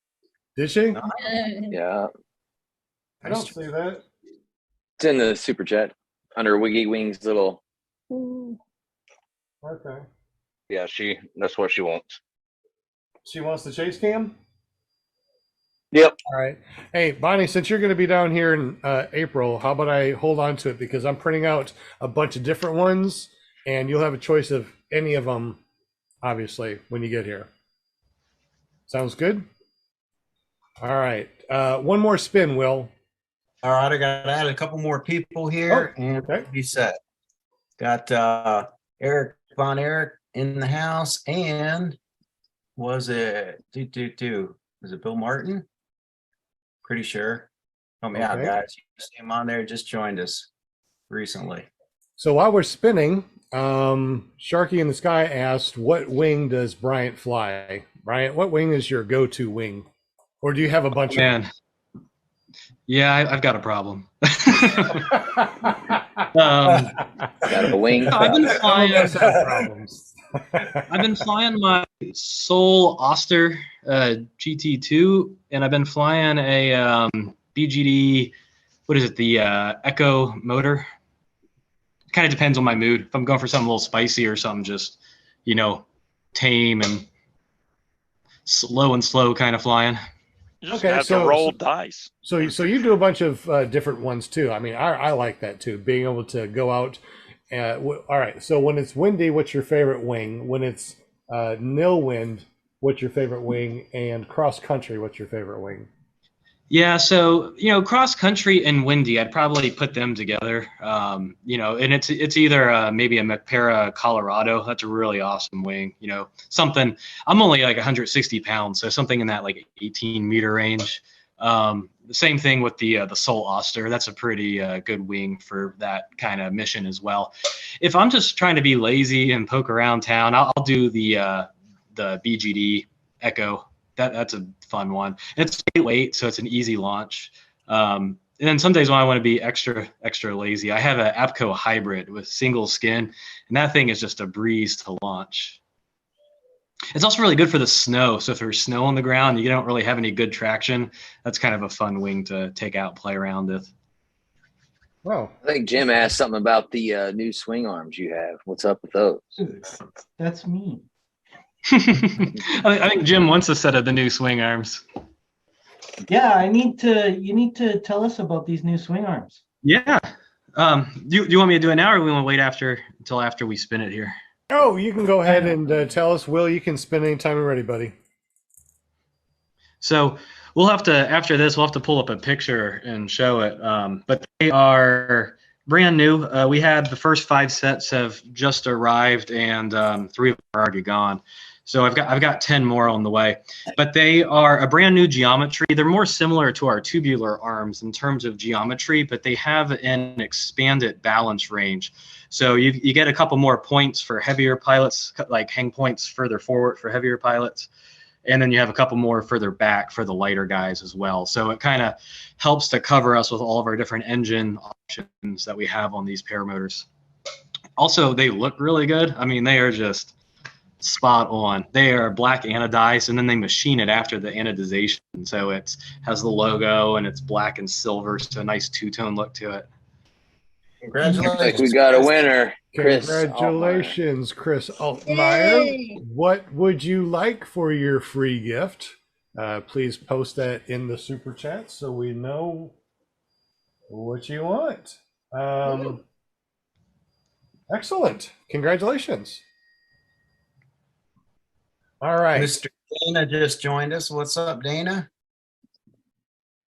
Did she? Yeah. I don't see that. It's in the super chat under Wiggy Wing's little. Okay. Yeah, that's what she wants. She wants the chase cam? Yep. All right. Hey, Bonnie, since you're going to be down here in April, how about I hold on to it because I'm printing out a bunch of different ones and you'll have a choice of any of them, obviously, when you get here. Sounds good? All right. One more spin, Will. All right, I got to add a couple more people here and be set. Got Eric Von Erich in the house, and was it was it Bill Martin? Pretty sure. Help me out, guys. You just came on there, just joined us recently. So while we're spinning, Sharky in the Sky asked, what wing does Bryant fly? Bryant, what wing is your go-to wing? Or do you have a bunch of them? Yeah, I've got a problem. Got a wing. I've been flying my Soul Oster GT2, and I've been flying a BGD. What is it? The Echo motor. Kind of depends on my mood. If I'm going for something a little spicy or something, just tame and slow kind of flying. You just have to roll dice. So you do a bunch of different ones too. I mean, I like that too. Being able to go out. All right. So when it's windy, what's your favorite wing? When it's nil wind, what's your favorite wing? And cross country, what's your favorite wing? Yeah, so cross country and windy, I'd probably put them together. And it's either maybe a McPara Colorado. That's a really awesome wing. Something. I'm only like 160 pounds, so something in that like 18-meter range. The same thing with the Soul Oster. That's a pretty good wing for that kind of mission as well. If I'm just trying to be lazy and poke around town, I'll do the BGD Echo. That's a fun one. It's lightweight, so it's an easy launch. And then some days when I want to be extra lazy, I have an APCO hybrid with single skin, and that thing is just a breeze to launch. It's also really good for the snow. So if there's snow on the ground, you don't really have any good traction. That's kind of a fun wing to take out and play around with. Well, I think Jim asked something about the new swing arms you have. What's up with those? That's me. I think Jim wants a set of the new swing arms. Yeah, you need to tell us about these new swing arms. Yeah. Do you want me to do it now, or we want to wait until after we spin it here? Oh, you can go ahead and tell us, Will. You can spin anytime you're ready, buddy. So we'll have to, after this, we'll have to pull up a picture and show it. But they are brand new. We had the first 5 sets have just arrived, and 3 of them are already gone. So I've got 10 more on the way. But they are a brand new geometry. They're more similar to our tubular arms in terms of geometry, but they have an expanded balance range. So you get a couple more points for heavier pilots, like hang points further forward for heavier pilots. And then you have a couple more further back for the lighter guys as well. So it kind of helps to cover us with all of our different engine options that we have on these paramotors. Also, they look really good. I mean, they are just spot on. They are black anodized, and then they machine it after the anodization. So it has the logo, and it's black and silver, so a nice two-tone look to it. Congratulations. Looks like we got a winner. Congratulations, Chris Altmeyer. What would you like for your free gift? Please post that in the super chat so we know what you want. Excellent. Congratulations. All right. Mr. Dana just joined us. What's up, Dana?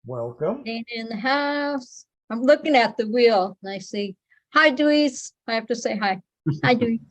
Welcome. Dana in the house. I'm looking at the wheel and I see, hi, Dewey's. I have to say hi. Hi, Dewey.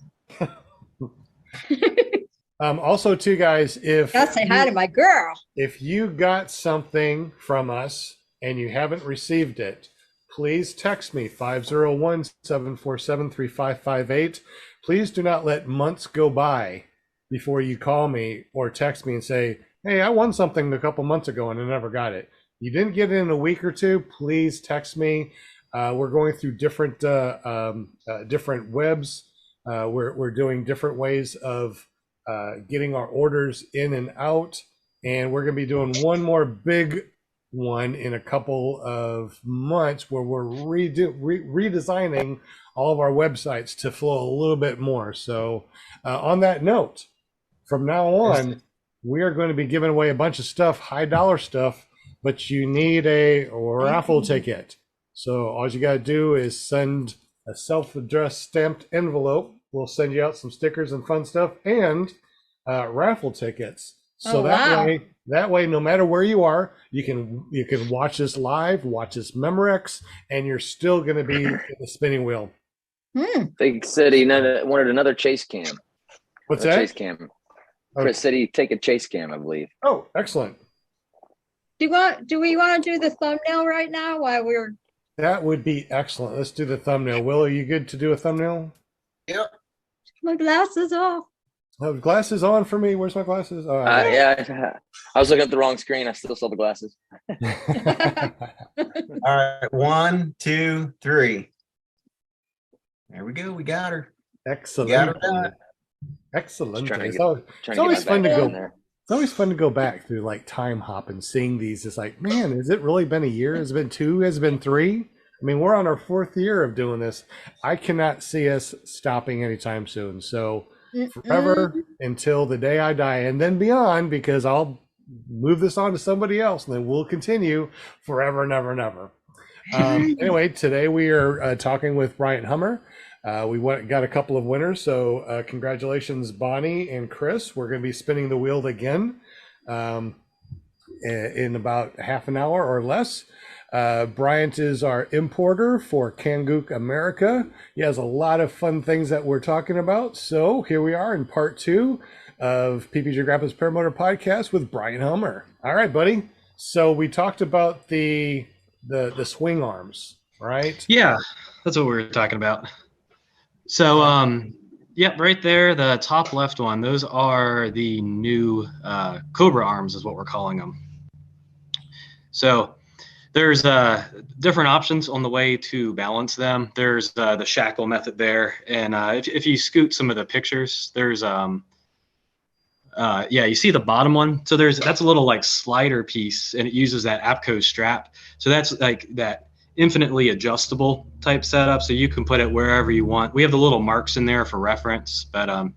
Also, too, guys, if gotta say hi to my girl. If you got something from us and you haven't received it, please text me 501-747-3558. Please do not let months go by before you call me or text me and say, hey, I won something a couple months ago and I never got it. You didn't get it in a week or two, please text me. We're going through different webs. We're doing different ways of getting our orders in and out. And we're going to be doing one more big one in a couple of months where we're redesigning all of our websites to flow a little bit more. So on that note, from now on, we are going to be giving away a bunch of stuff, high dollar stuff, but you need a raffle ticket. So all you got to do is send a self-addressed stamped envelope. We'll send you out some stickers and fun stuff and raffle tickets. So that way, no matter where you are, you can watch this live, watch this Memorex, and you're still going to be in the spinning wheel. They said he wanted another chase cam. What's that? Chase cam. Chris said he'd take a chase cam, I believe. Oh, excellent. Do we want to do the thumbnail right now while we're? That would be excellent. Let's do the thumbnail. Will, are you good to do a thumbnail? Yep. My glasses off. Oh, glasses on for me. Where's my glasses? Oh, yeah, I was looking at the wrong screen. I still saw the glasses. All right, 1, 2, 3. There we go. We got her. Excellent. Got her done. Excellent. It's always fun to go. It's always fun to go back through like time hop and seeing these. It's like, man, has it really been a year? Has it been 2? Has it been 3? I mean, we're on our 4th year of doing this. I cannot see us stopping anytime soon. So forever until the day I die, and then beyond, because I'll move this on to somebody else, and then we'll continue forever, never, never. Anyway, today we are talking with Bryant Hummer. We got a couple of winners, so congratulations, Bonnie and Chris. We're going to be spinning the wheel again in about half an hour or less. Bryant is our importer for Kangook America. He has a lot of fun things that we're talking about. So here we are in part 2 of PPG Grandpa's Paramotor Podcast with Bryant Hummer. All right, buddy. So we talked about the swing arms, right? Yeah, that's what we were talking about. So, yep, right there, the top left one, those are the new Cobra arms is what we're calling them. So there's different options on the way to balance them. There's the shackle method there. And if you scoot some of the pictures, there's Yeah, you see the bottom one. So that's a little like slider piece, and it uses that APCO strap. So that's like that infinitely adjustable type setup. So you can put it wherever you want. We have the little marks in there for reference, but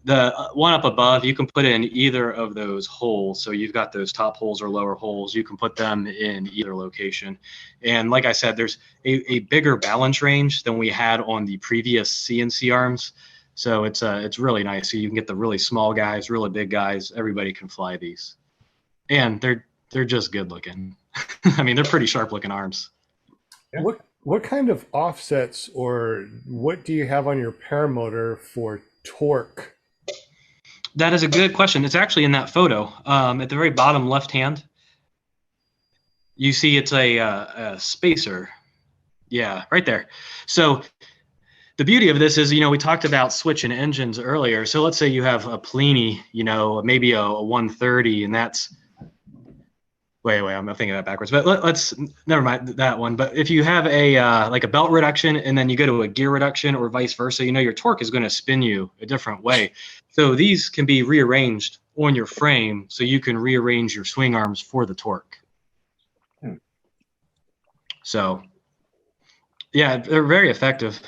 the one up above, you can put it in either of those holes. So you've got those top holes or lower holes. You can put them in either location. And like I said, there's a bigger balance range than we had on the previous CNC arms. So it's really nice. So you can get the really small guys, really big guys. Everybody can fly these, and they're just good looking. I mean, they're pretty sharp looking arms. Yeah. What kind of offsets or what do you have on your paramotor for torque? That is a good question. It's actually in that photo at the very bottom left hand. You see it's a spacer. Yeah, right there. So the beauty of this is, we talked about switching engines earlier. So let's say you have a Plini, maybe a 130, and that's, wait, I'm thinking that backwards, but let's, never mind that one. But if you have like a belt reduction and then you go to a gear reduction or vice versa, your torque is going to spin you a different way. So these can be rearranged on your frame so you can rearrange your swing arms for the torque. So yeah, they're very effective.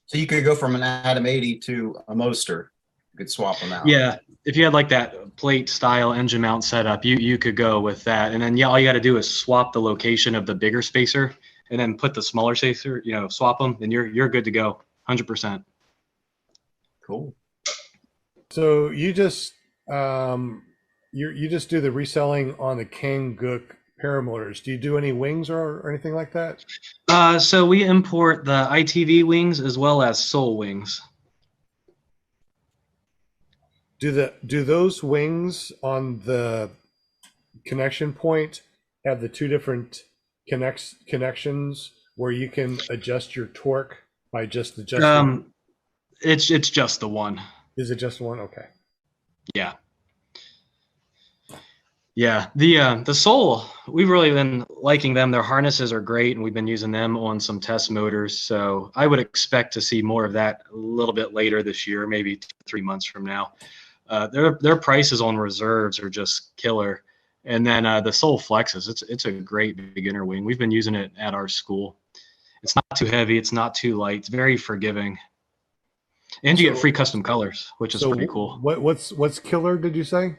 So you could go from an Atom 80 to a Moster. You could swap them out. Yeah, if you had like that plate style engine mount setup, you could go with that. And then all you got to do is swap the location of the bigger spacer and then put the smaller spacer, swap them, and you're good to go, 100%. Cool. So you just you just do the reselling on the Kangook paramotors. Do you do any wings or anything like that? So we import the ITV wings as well as Soul wings. Do those wings on the connection point have the two different connections where you can adjust your torque by just adjusting? It's just the one. Is it just one? Okay. Yeah. Yeah, the Soul, we've really been liking them. Their harnesses are great, and we've been using them on some test motors. So I would expect to see more of that a little bit later this year, maybe 3 months from now. Their prices on reserves are just killer. And then the Soul Flexes, it's a great beginner wing. We've been using it at our school. It's not too heavy, it's not too light, it's very forgiving. And you get free custom colors, which is pretty cool. What's killer, did you say?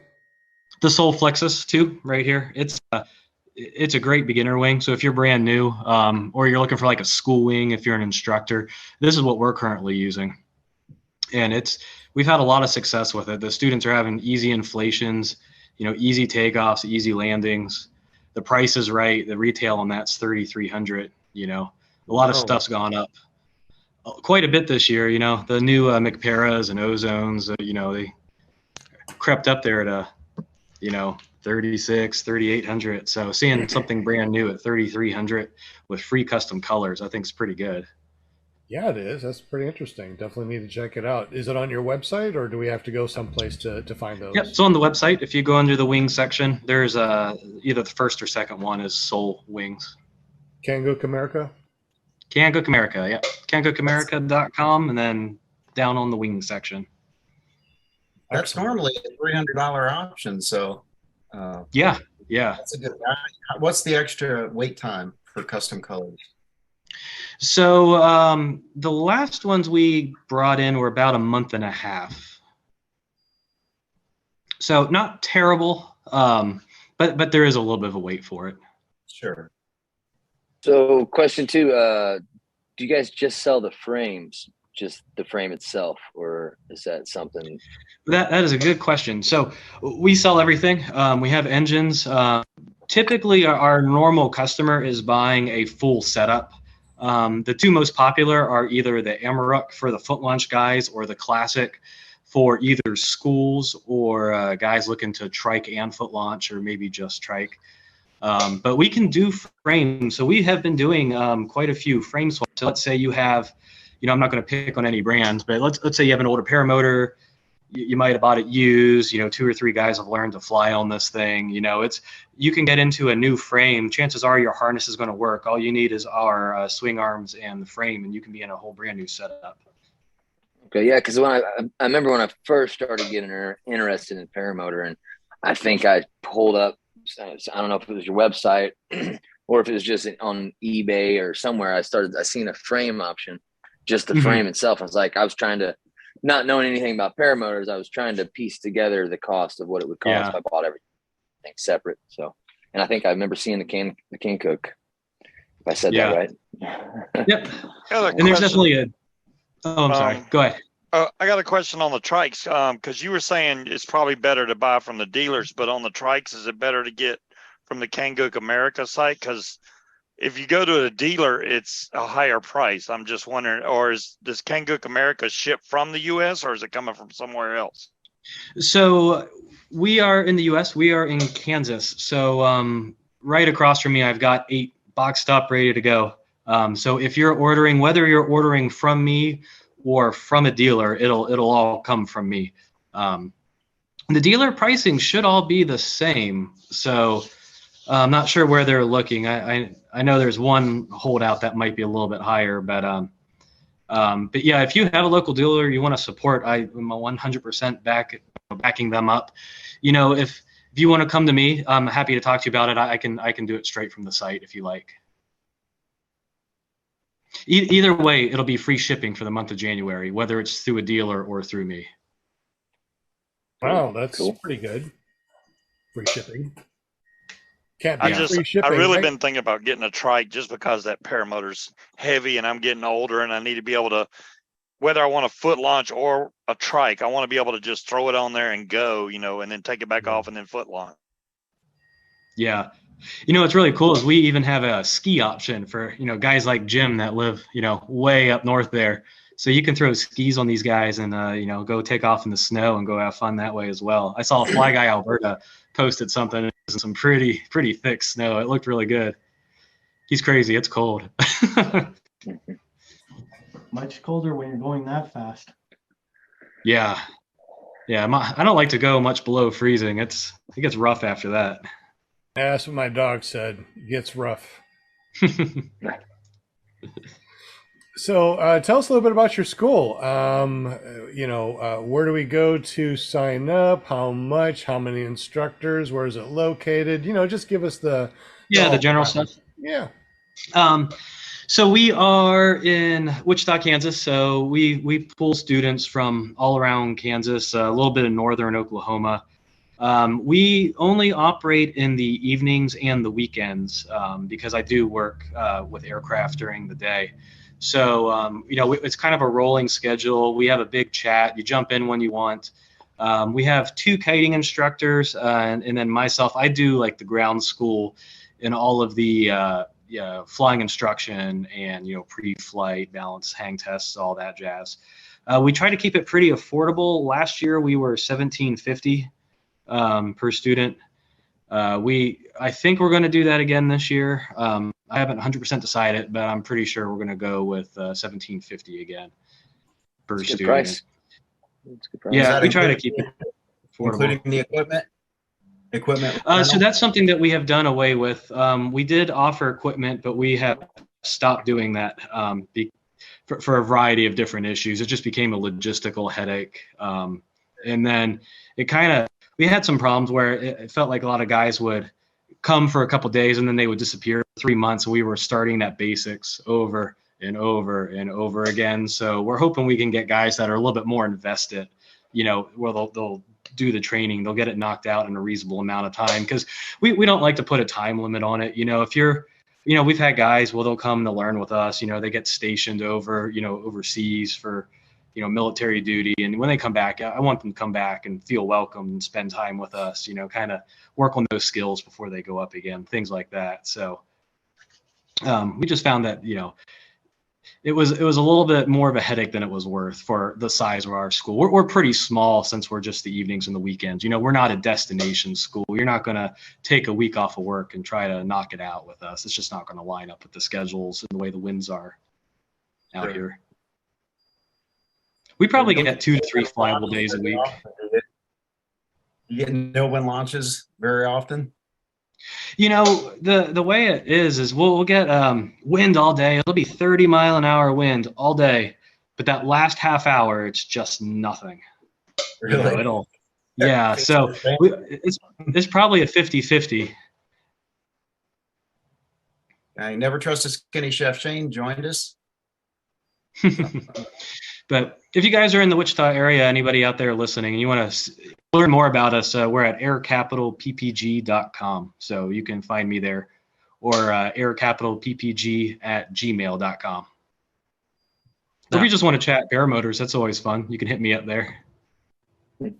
The Soul Flexus too, right here. It's a great beginner wing. So if you're brand new, or you're looking for like a school wing, if you're an instructor, this is what we're currently using. And we've had a lot of success with it. The students are having easy inflations, easy takeoffs, easy landings. The price is right. The retail on that's $3,300. A lot of stuff's gone up quite a bit this year. The new McParas and Ozones, they crept up there at $3,600, $3,800. So seeing something brand new at $3,300 with free custom colors, I think is pretty good. Yeah, it is. That's pretty interesting. Definitely need to check it out. Is it on your website, or do we have to go someplace to find those? Yep, it's on the website. If you go under the wing section, there's either the first or second one is Soul Wings. Kangook America? Kangook America, yeah. KangookAmerica.com, and then down on the wing section. That's normally a $300 option, so yeah. That's a good. What's the extra wait time for custom colors? So the last ones we brought in were about a month and a half. So not terrible, but there is a little bit of a wait for it. Sure. So question 2, do you guys just sell the frames, just the frame itself, or is that something? That is a good question. So we sell everything. We have engines. Typically, our normal customer is buying a full setup. The two most popular are either the Amarok for the foot launch guys or the Classic for either schools or guys looking to trike and foot launch, or maybe just trike. But we can do frames. So we have been doing quite a few frame swaps. So let's say you have, I'm not going to pick on any brands, but let's say you have an older paramotor. You might have bought it used, 2 or 3 guys have learned to fly on this thing. You can get into a new frame. Chances are your harness is going to work. All you need is our swing arms and the frame, and you can be in a whole brand new setup. Okay, yeah, because when I remember when I first started getting interested in paramotor, and I think I pulled up, I don't know if it was your website or if it was just on eBay or somewhere. I seen a frame option, just the frame itself. I was trying to, not knowing anything about paramotors, I was trying to piece together the cost of what it would cost if I bought everything separate. So, and I think I remember seeing the Kangook, if I said that right. Yep. And there's definitely I'm sorry. Go ahead. I got a question on the trikes, because you were saying it's probably better to buy from the dealers, but on the trikes, is it better to get from the Kangook America site? Because if you go to a dealer, it's a higher price. I'm just wondering, or does Kangook America ship from the U.S. or is it coming from somewhere else? So we are in the U.S. We are in Kansas. So right across from me, I've got 8 boxed up, ready to go. So if you're ordering, whether you're ordering from me or from a dealer, it'll all come from me. The dealer pricing should all be the same. So I'm not sure where they're looking. I know there's one holdout that might be a little bit higher, but yeah, if you have a local dealer you want to support, I'm 100% backing them up. You know, if you want to come to me, I'm happy to talk to you about it. I can do it straight from the site if you like. Either way, it'll be free shipping for the month of January, whether it's through a dealer or through me. Wow, that's cool. Pretty good. Free shipping. Can't be free shipping. I really been thinking about getting a trike just because that paramotor's heavy and I'm getting older and I need to be able to, whether I want a foot launch or a trike, I want to be able to just throw it on there and go, you know, and then take it back off and then foot launch. Yeah. You know, what's really cool is we even have a ski option for, you know, guys like Jim that live, you know, way up north there. So you can throw skis on these guys and, you know, go take off in the snow and go have fun that way as well. I saw a Fly Guy Alberta posted something. It was some pretty thick snow. It looked really good. He's crazy. It's cold. Much colder when you're going that fast. Yeah. Yeah. I don't like to go much below freezing. It gets rough after that. Yeah, that's what my dog said. It gets rough. So tell us a little bit about your school. You know, where do we go to sign up? How much? How many instructors? Where is it located? You know, just give us the general stuff. Yeah. So we are in Wichita, Kansas. So we pull students from all around Kansas, a little bit of northern Oklahoma. We only operate in the evenings and the weekends because I do work with aircraft during the day. So, you know, it's kind of a rolling schedule. We have a big chat. You jump in when you want. We have 2 kiting instructors and then myself. I do like the ground school and all of the flying instruction and, you know, pre-flight, balance, hang tests, all that jazz. We try to keep it pretty affordable. Last year we were $1,750 per student. I think we're going to do that again this year. I haven't 100% decided, but I'm pretty sure we're going to go with $1,750 again per student. Good price. That's a good price. Yeah, we try to keep it affordable. Including the equipment. So that's something that we have done away with. We did offer equipment, but we have stopped doing that for a variety of different issues. It just became a logistical headache. And then we had some problems where it felt like a lot of guys would come for a couple of days and then they would disappear for 3 months. And we were starting at basics over and over and over again. So we're hoping we can get guys that are a little bit more invested, you know, where they'll do the training, they'll get it knocked out in a reasonable amount of time. Because we don't like to put a time limit on it. You know, if you're, you know, we've had guys, well, they'll come to learn with us, you know, they get stationed over, you know, overseas for, you know, military duty. And when they come back, I want them to come back and feel welcome and spend time with us, you know, kind of work on those skills before they go up again, things like that. So we just found that, you know, it was a little bit more of a headache than it was worth for the size of our school. We're pretty small since we're just the evenings and the weekends. You know, we're not a destination school. You're not going to take a week off of work and try to knock it out with us. It's just not going to line up with the schedules and the way the winds are out here. We probably get 2 to 3 flyable days a week. You get no-wind launches very often? You know, the way it is we'll get wind all day. It'll be 30-mile-an-hour wind all day. but that last half hour, it's just nothing. Really? Yeah. So it's probably a 50-50. I never trust a skinny chef. Shane joined us. But if you guys are in the Wichita area, anybody out there listening, and you want to learn more about us, we're at aircapitalppg.com. So you can find me there, or aircapitalppg@gmail.com. If you just want to chat paramotors, that's always fun. You can hit me up there.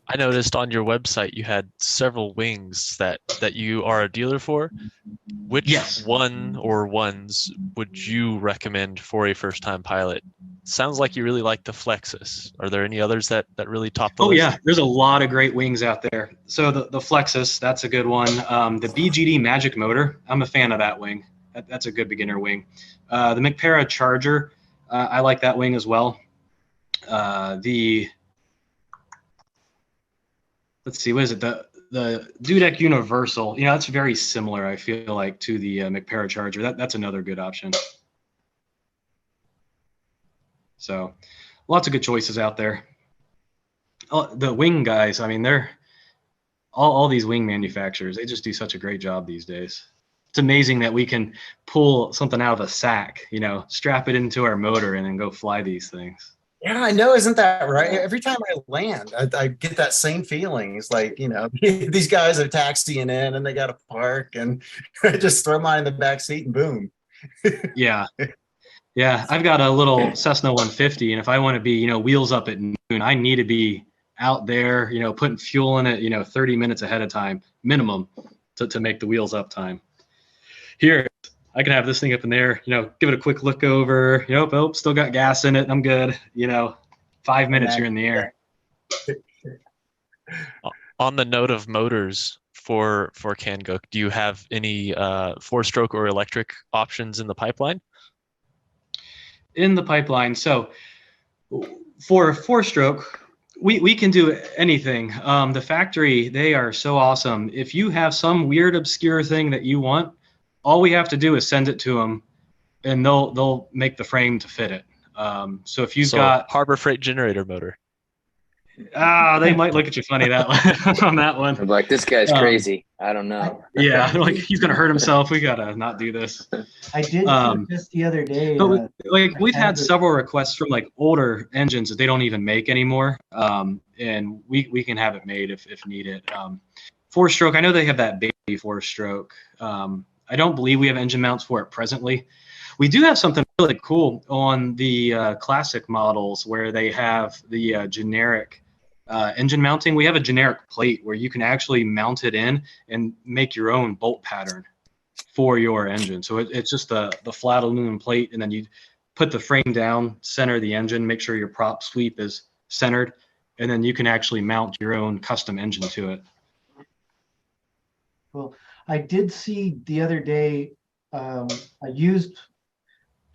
I noticed on your website you had several wings that you are a dealer for. Which one or ones would you recommend for a first-time pilot? Sounds like you really like the Flexus. Are there any others that really top the list? Yeah, there's a lot of great wings out there. So the Flexus, that's a good one. The BGD Magic Motor, I'm a fan of that wing. That's a good beginner wing. The McPara Charger, I like that wing as well. Let's see, what is it? The Dudek Universal, that's very similar, I feel like, to the McPara Charger. That's another good option. So lots of good choices out there. The wing guys, I mean, they're all these wing manufacturers, they just do such a great job these days. It's amazing that we can pull something out of a sack, strap it into our motor and then go fly these things. Yeah, I know. Isn't that right? Every time I land, I get that same feeling. It's like, these guys are taxiing in and they got to park and just throw mine in the back seat and boom. Yeah. Yeah. I've got a little Cessna 150, and if I want to be, wheels up at noon, I need to be out there, putting fuel in it, 30 minutes ahead of time minimum to make the wheels up time. Here, I can have this thing up in there, give it a quick look over. Still got gas in it. I'm good. 5 minutes, you're in the air. On the note of motors for Kangook, do you have any 4-stroke or electric options in the pipeline? In the pipeline. So for 4-stroke, we can do anything. The factory, they are so awesome. If you have some weird, obscure thing that you want, all we have to do is send it to them, and they'll make the frame to fit it. So if you've got Harbor Freight generator motor, they might look at you funny on that one. I'm like, this guy's crazy. I don't know. Yeah, like he's gonna hurt himself. We gotta not do this. I did just the other day. But we've had several requests from older engines that they don't even make anymore, and we can have it made if needed. 4-stroke, I know they have that baby 4-stroke. I don't believe we have engine mounts for it presently. We do have something really cool on the classic models where they have the generic engine mounting. We have a generic plate where you can actually mount it in and make your own bolt pattern for your engine. So it's just the flat aluminum plate, and then you put the frame down, center the engine, make sure your prop sweep is centered, and then you can actually mount your own custom engine to it. Well, I did see the other day a used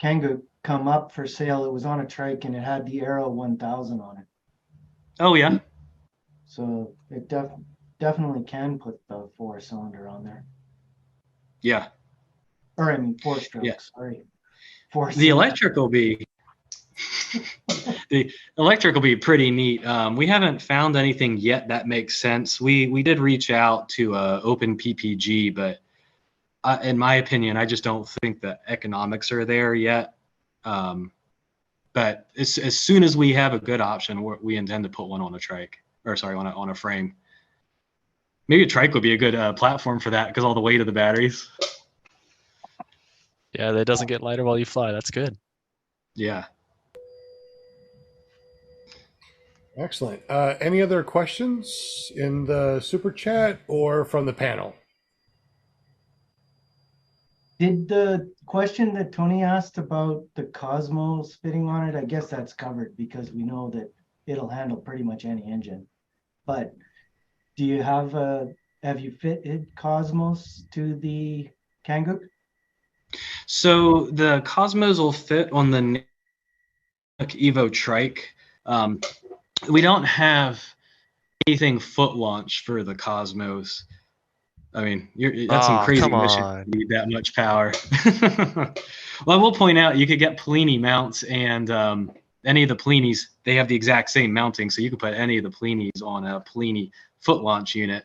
Kangook come up for sale. It was on a trike and it had the Aero 1000 on it. Oh, yeah. So it definitely can put the 4-cylinder on there. Yeah. Or 4-stroke, yeah. Sorry. The electric will be pretty neat. We haven't found anything yet that makes sense. We did reach out to Open PPG, but in my opinion, I just don't think the economics are there yet. But as soon as we have a good option, we intend to put one on a trike, or sorry, on a frame. Maybe a trike would be a good platform for that because all the weight of the batteries. Yeah, that doesn't get lighter while you fly. That's good. Yeah. Excellent. Any other questions in the super chat or from the panel? Did the question that Tony asked about the Cosmos fitting on it, I guess that's covered because we know that it'll handle pretty much any engine. But do you have you fitted Cosmos to the Kangook? So the Cosmos will fit on the Evo trike. We don't have anything foot launch for the Cosmos. I mean, that's some crazy mission. You need that much power. Well, I will point out you could get Polini mounts and any of the Plinis, they have the exact same mounting, so you can put any of the Plinis on a Plini foot launch unit.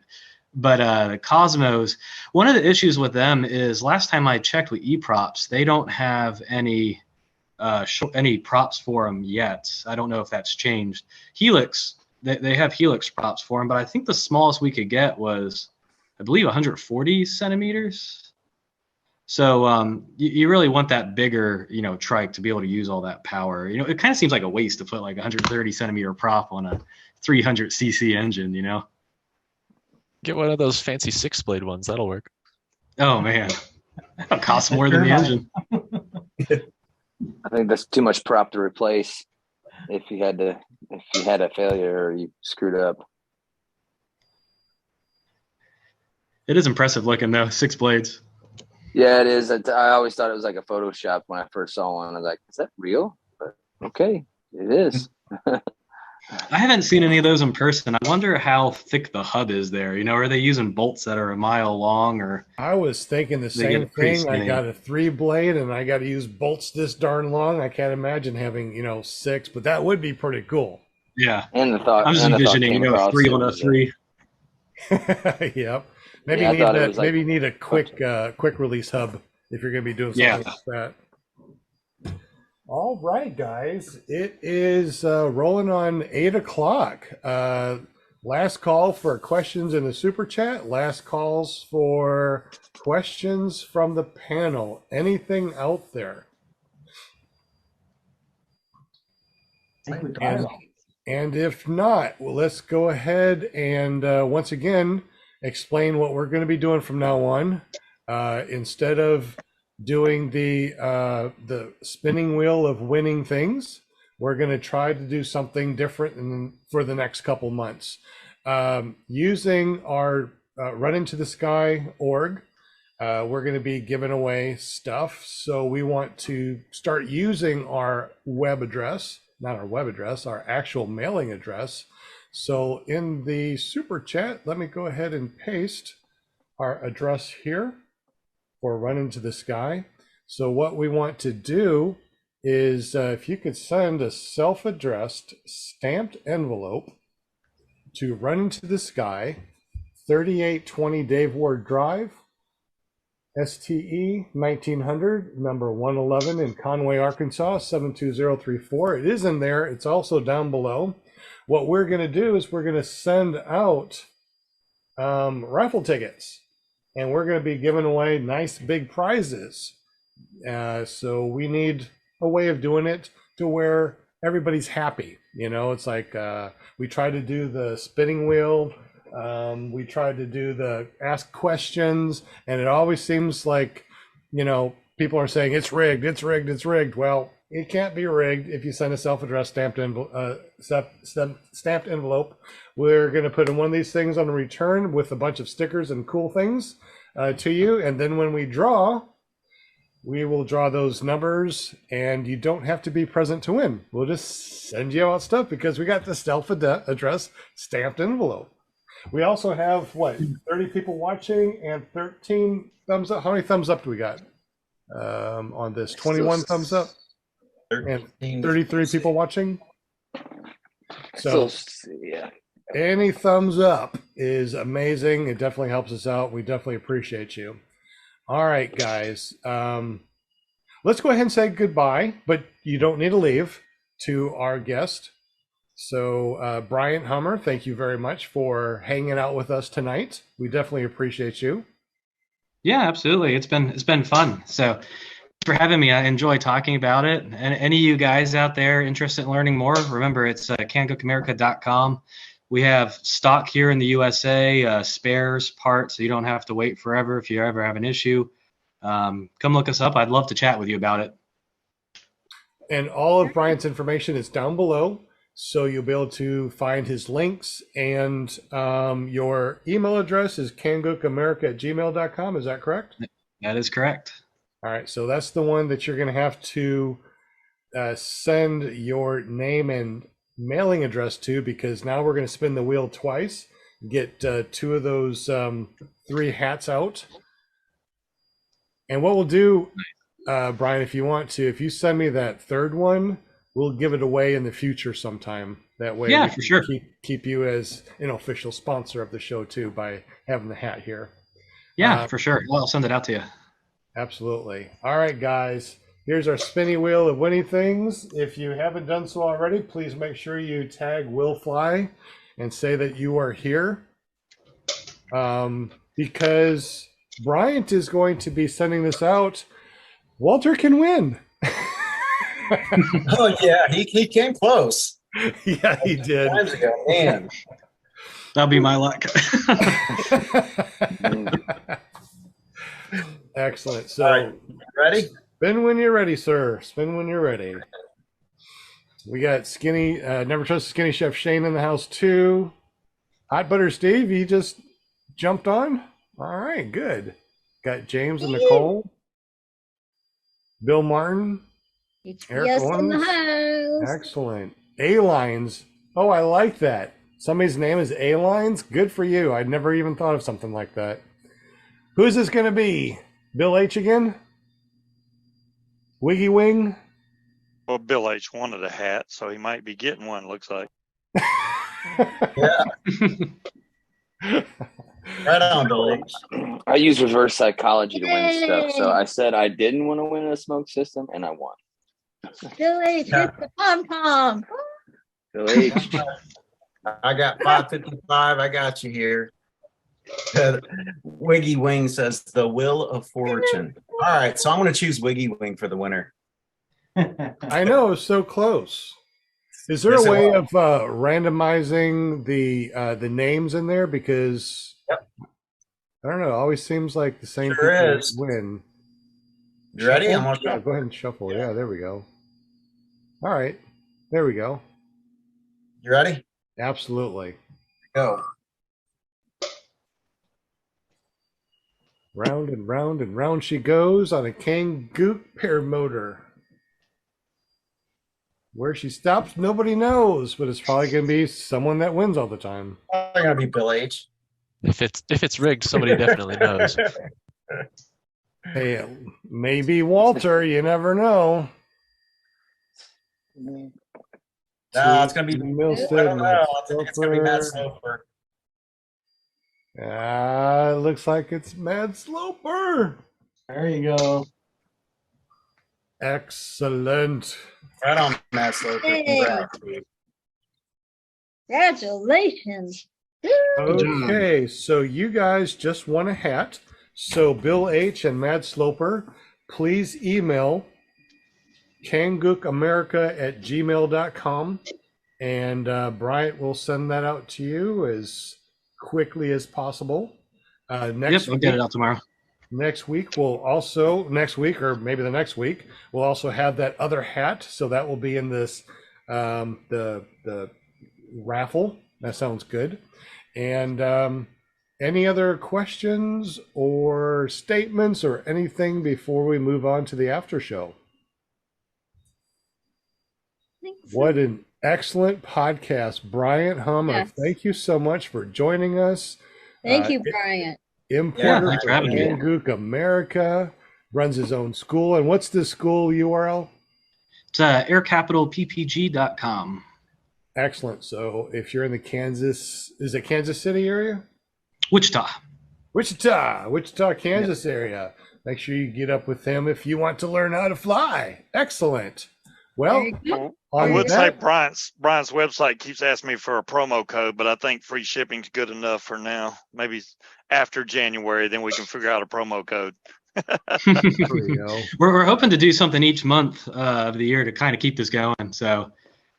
But the Cosmos, one of the issues with them is last time I checked with eProps, they don't have any props for them yet. I don't know if that's changed. Helix, they have Helix props for them, but I think the smallest we could get was, I believe, 140 centimeters. So you really want that bigger, trike to be able to use all that power. It kind of seems like a waste to put like a 130 centimeter prop on a 300 cc engine. Get one of those fancy 6-blade ones. That'll work. Oh man, that'll cost more than the engine. I think that's too much prop to replace if you had a failure or you screwed up. It is impressive looking though, 6 blades. Yeah, it is. I always thought it was like a Photoshop when I first saw one. I was like, is that real? But okay, it is. I haven't seen any of those in person. I wonder how thick the hub is there. Are they using bolts that are a mile long? Or I was thinking the same thing. I got a 3-blade and I got to use bolts this darn long. I can't imagine having 6, but that would be pretty cool. Yeah. And the thought. I'm just envisioning 3 on a 3. Yep. Maybe you need a quick release hub if you're going to be doing something like that. All right, guys, it is rolling on 8 o'clock. Last call for questions in the super chat. Last calls for questions from the panel. Anything out there? And if not, well, let's go ahead and once again explain what we're going to be doing from now on. Instead of doing the spinning wheel of winning things, we're going to try to do something different for the next couple months. Using our Run Into the Sky org, we're going to be giving away stuff. So we want to start using our web address, not our web address, our actual mailing address. So in the super chat, let me go ahead and paste our address here for Run Into the Sky. So what we want to do is if you could send a self-addressed stamped envelope to Run Into the Sky, 3820 Dave Ward Drive, STE 1900, number 111 in Conway, Arkansas, 72034. It is in there. It's also down below. What we're going to do is we're going to send out raffle tickets, and we're going to be giving away nice big prizes. So we need a way of doing it to where everybody's happy. It's like we try to do the spinning wheel. We try to do the ask questions, and it always seems like, people are saying it's rigged, it's rigged, it's rigged. Well, it can't be rigged if you send a self-addressed stamped envelope. We're going to put in one of these things on the return with a bunch of stickers and cool things to you. And then when we draw, we will draw those numbers, and you don't have to be present to win. We'll just send you out stuff because we got the self-addressed stamped envelope. We also have, 30 people watching and 13 thumbs up. How many thumbs up do we got on this? 21 thumbs up? And 33 people watching. So yeah, any thumbs up is amazing. It definitely helps us out. We definitely appreciate you. All right, guys. Let's go ahead and say goodbye, but you don't need to leave, to our guest. So Bryant Hummer, thank you very much for hanging out with us tonight. We definitely appreciate you. Yeah, absolutely. It's been fun. So for having me. I enjoy talking about it. And any of you guys out there interested in learning more, remember it's kangookamerica.com. We have stock here in the USA, spares, parts, so you don't have to wait forever if you ever have an issue. Come look us up. I'd love to chat with you about it. And all of Bryant's information is down below, so you'll be able to find his links. And your email address is kangookamerica@gmail.com. Is that correct? That is correct. All right, so that's the one that you're going to have to send your name and mailing address to, because now we're going to spin the wheel twice, get two of those 3 hats out. And what we'll do, Brian, if you want to, if you send me that third one, we'll give it away in the future sometime. That way, yeah, we for sure. Keep you as an official sponsor of the show too by having the hat here. Yeah, for sure. Well, I'll send it out to you. Absolutely. All right, guys. Here's our spinny wheel of winning things. If you haven't done so already, please make sure you tag Will Fly and say that you are here. Because Bryant is going to be sending this out. Walter can win. Oh yeah, he came close. Yeah, he did. Times ago, man. That'll be my luck. Excellent. So, all right, ready? Spin when you're ready, sir. Spin when you're ready. We got Skinny, Never Trust Skinny Chef Shane in the house too. Hot Butter Steve, he just jumped on. All right, good. Got James and Nicole. Bill Martin. Yes, in the house. Excellent. A-Lines. Oh, I like that. Somebody's name is A-Lines. Good for you. I'd never even thought of something like that. Who's this going to be? Bill H again? Wiggy Wing? Well, Bill H wanted a hat, so he might be getting one, looks like. Yeah. Right on, Bill H. I use reverse psychology to win stuff. So I said I didn't want to win a smoke system, and I won. Bill H, hit the pom-pom. Bill H. I got 555. I got you here. Wiggy Wing says the Wheel of Fortune. All right, so I'm going to choose Wiggy Wing for the winner. I know, it's so close. Is there a way of randomizing the names in there? Because I don't know, it always seems like the same people win. You ready? I'm gonna go ahead and shuffle. Yeah, there we go. All right, there we go. You ready? Absolutely. Go. Round and round and round she goes on a Kangook paramotor. Where she stops, nobody knows, but it's probably going to be someone that wins all the time. Probably going to be Bill H. If it's rigged, somebody definitely knows. Hey, maybe Walter. You never know. No, it's going to be Milstead. I don't know. I think it's going to be Matt Sloper. It looks like it's Mad Sloper. There you go. Excellent. Right on, Matt Sloper. Congrats. Congratulations. Okay, so you guys just won a hat. So Bill H. and Mad Sloper, please email kangookamerica@gmail.com, and Bryant will send that out to you as quickly as possible. Next I'll get it out tomorrow. Next week or maybe the next week, we'll also have that other hat. So that will be in this the raffle. That sounds good. And any other questions or statements or anything before we move on to the after show? What an excellent podcast, Bryant Hummer. Yes. Thank you so much for joining us. Thank you, Bryant. Importer for Kangook America, runs his own school. And what's the school URL? It's aircapitalppg.com. Excellent. So if you're in the Kansas City area? Wichita, Kansas area. Make sure you get up with him if you want to learn how to fly. Excellent. Well, I would say Bryant's website keeps asking me for a promo code, but I think free shipping's good enough for now. Maybe after January, then we can figure out a promo code. We're hoping to do something each month of the year to kind of keep this going. So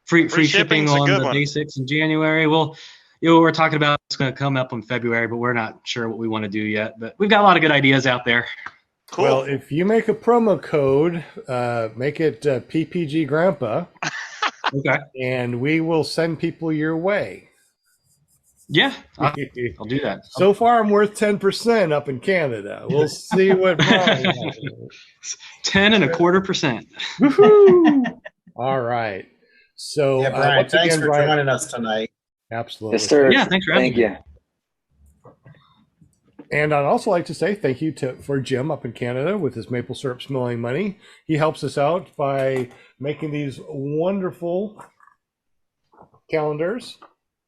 free shipping on the basics in January. We're talking about it's going to come up in February, but we're not sure what we want to do yet. But we've got a lot of good ideas out there. Cool. Well, if you make a promo code, make it PPG Grandpa. Okay. And we will send people your way. Yeah, I'll do that. So far, I'm worth 10% up in Canada. We'll see what. 10.25%. Woohoo! All right. So, Brian, thanks for joining us tonight. Absolutely. Yes, sir. Yeah, thanks for having me. Thank you. And I'd also like to say thank you for Jim up in Canada with his maple syrup smelling money. He helps us out by making these wonderful calendars.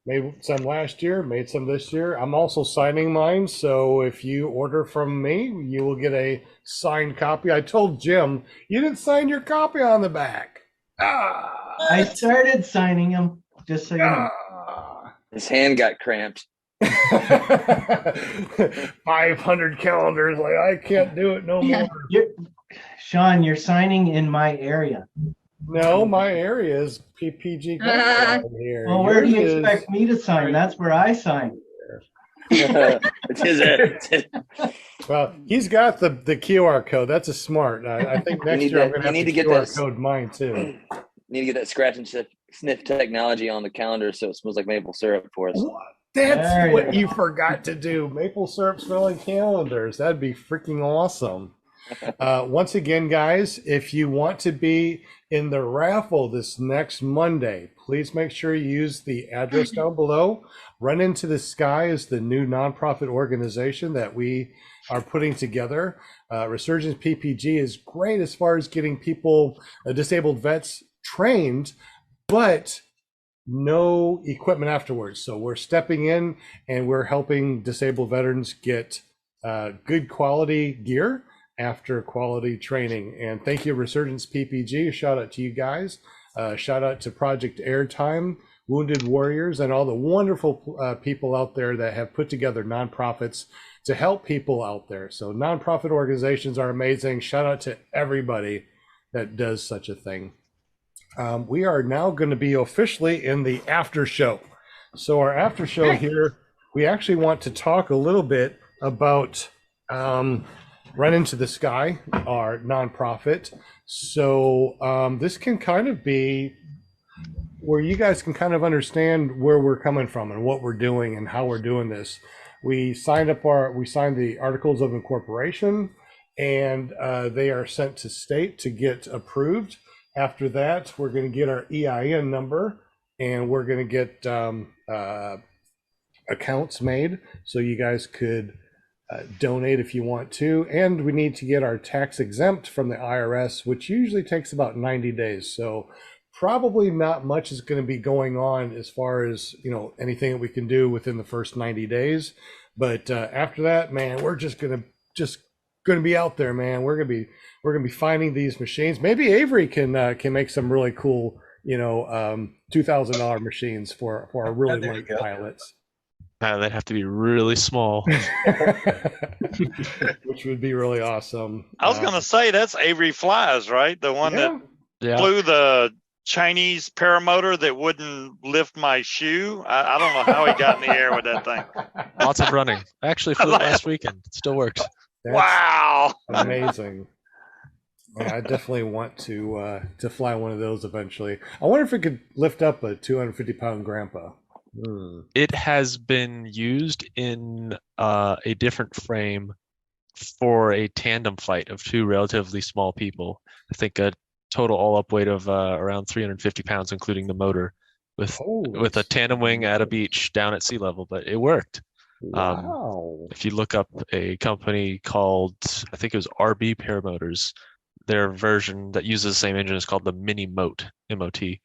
Made some last year, made some this year. I'm also signing mine, so if you order from me, you will get a signed copy. I told Jim, you didn't sign your copy on the back. I started signing them, just so you know. His hand got cramped. 500 calendars, like I can't do it no more. Sean, you're signing in my area. No, my area is PPG here. Well, where do you expect me to sign? That's where I sign. Well, he's got the QR code. That's a smart. I think next year I'm going to have to QR code mine too. Need to get that scratch and sniff technology on the calendar so it smells like maple syrup for us. That's what you forgot to do. Maple syrup smelling calendars. That'd be freaking awesome. Once again, guys, if you want to be in the raffle this next Monday, please make sure you use the address down below. Run Into the Sky is the new nonprofit organization that we are putting together. Resurgence PPG is great as far as getting people, disabled vets, trained, but no equipment afterwards. So we're stepping in and we're helping disabled veterans get good quality gear after quality training. And thank you, Resurgence PPG. Shout out to you guys. Shout out to Project Airtime, Wounded Warriors, and all the wonderful people out there that have put together nonprofits to help people out there. So nonprofit organizations are amazing. Shout out to everybody that does such a thing. We are now going to be officially in the after show. So our after show here, we actually want to talk a little bit about Run Into the Sky, our nonprofit. So this can kind of be where you guys can kind of understand where we're coming from and what we're doing and how we're doing this. We signed the articles of incorporation, and they are sent to state to get approved. After that, we're going to get our EIN number, and we're going to get accounts made so you guys could donate if you want to. And we need to get our tax exempt from the IRS, which usually takes about 90 days. So probably not much is going to be going on as far as, anything that we can do within the first 90 days. But after that, man, we're just going to be out there, man. We're going to be finding these machines. Maybe Avery can make some really cool, $2,000 machines for our really light pilots. They'd have to be really small. Which would be really awesome. I was going to say, that's Avery Flies, right? The one that flew the Chinese paramotor that wouldn't lift my shoe. I don't know how he got in the air with that thing. Lots of running. I actually flew it last weekend. It still works. Wow. Amazing. Yeah, I definitely want to fly one of those eventually. I wonder if it could lift up a 250-pound grandpa. It has been used in a different frame for a tandem flight of two relatively small people. I think a total all-up weight of around 350 pounds, including the motor, with a tandem wing at a beach down at sea level. But it worked. Wow. If you look up a company called, I think it was RB Paramotors, their version that uses the same engine is called the Mini Mote, M-O-T,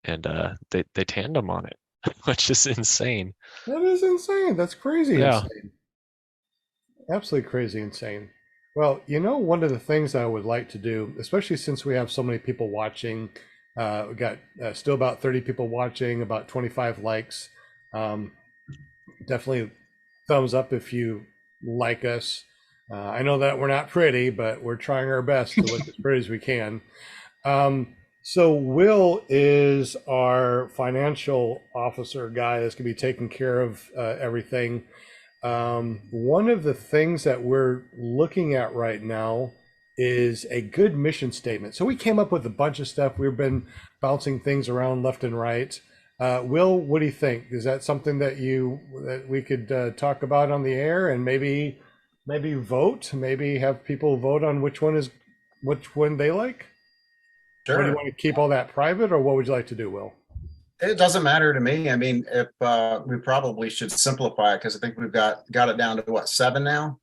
and they tandem on it. Which is insane. That is insane. That's crazy insane. Absolutely crazy insane. Well, one of the things I would like to do, especially since we have so many people watching, we got still about 30 people watching, about 25 likes. Definitely thumbs up if you like us. I know that we're not pretty, but we're trying our best to look as pretty as we can. So Will is our financial officer guy that's going to be taking care of everything. One of the things that we're looking at right now is a good mission statement. So we came up with a bunch of stuff. We've been bouncing things around left and right. Will, what do you think? Is that something that we could talk about on the air and maybe vote? Maybe have people vote on which one they like? Sure. Or do you want to keep all that private, or what would you like to do, Will? It doesn't matter to me. I mean, if we probably should simplify it because I think we've got it down to what, 7 now?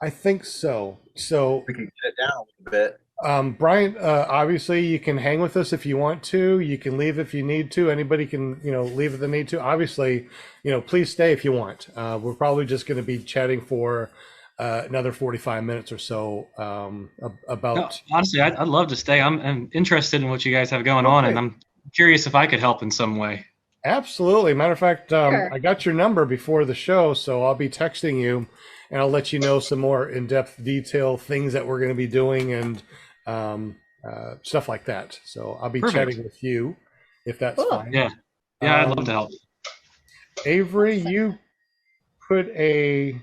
I think so. So we can get it down a little bit. Bryant, obviously you can hang with us if you want to. You can leave if you need to. Anybody can, leave if they need to. Obviously, please stay if you want. We're probably just going to be chatting for another 45 minutes or so about. No, honestly, I'd love to stay. I'm interested in what you guys have going on, and I'm curious if I could help in some way. Absolutely. Matter of fact, Sure. I got your number before the show, so I'll be texting you, and I'll let you know some more in-depth detail things that we're going to be doing and stuff like that. So I'll be chatting with you if that's fine. Yeah, I'd love to help. Avery, you put a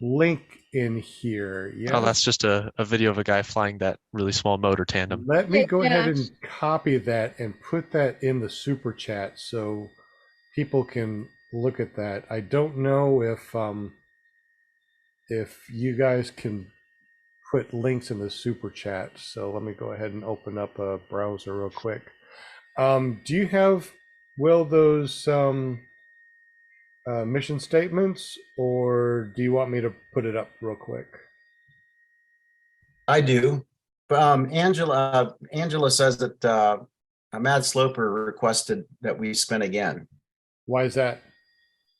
link in here. Yeah. Oh, that's just a video of a guy flying that really small motor tandem. Let me go ahead and copy that and put that in the super chat so people can look at that. I don't know if you guys can put links in the super chat. So let me go ahead and open up a browser real quick. Do you have, Will, those mission statements, or do you want me to put it up real quick? I do. Angela says that Mad Sloper requested that we spin again. Why is that?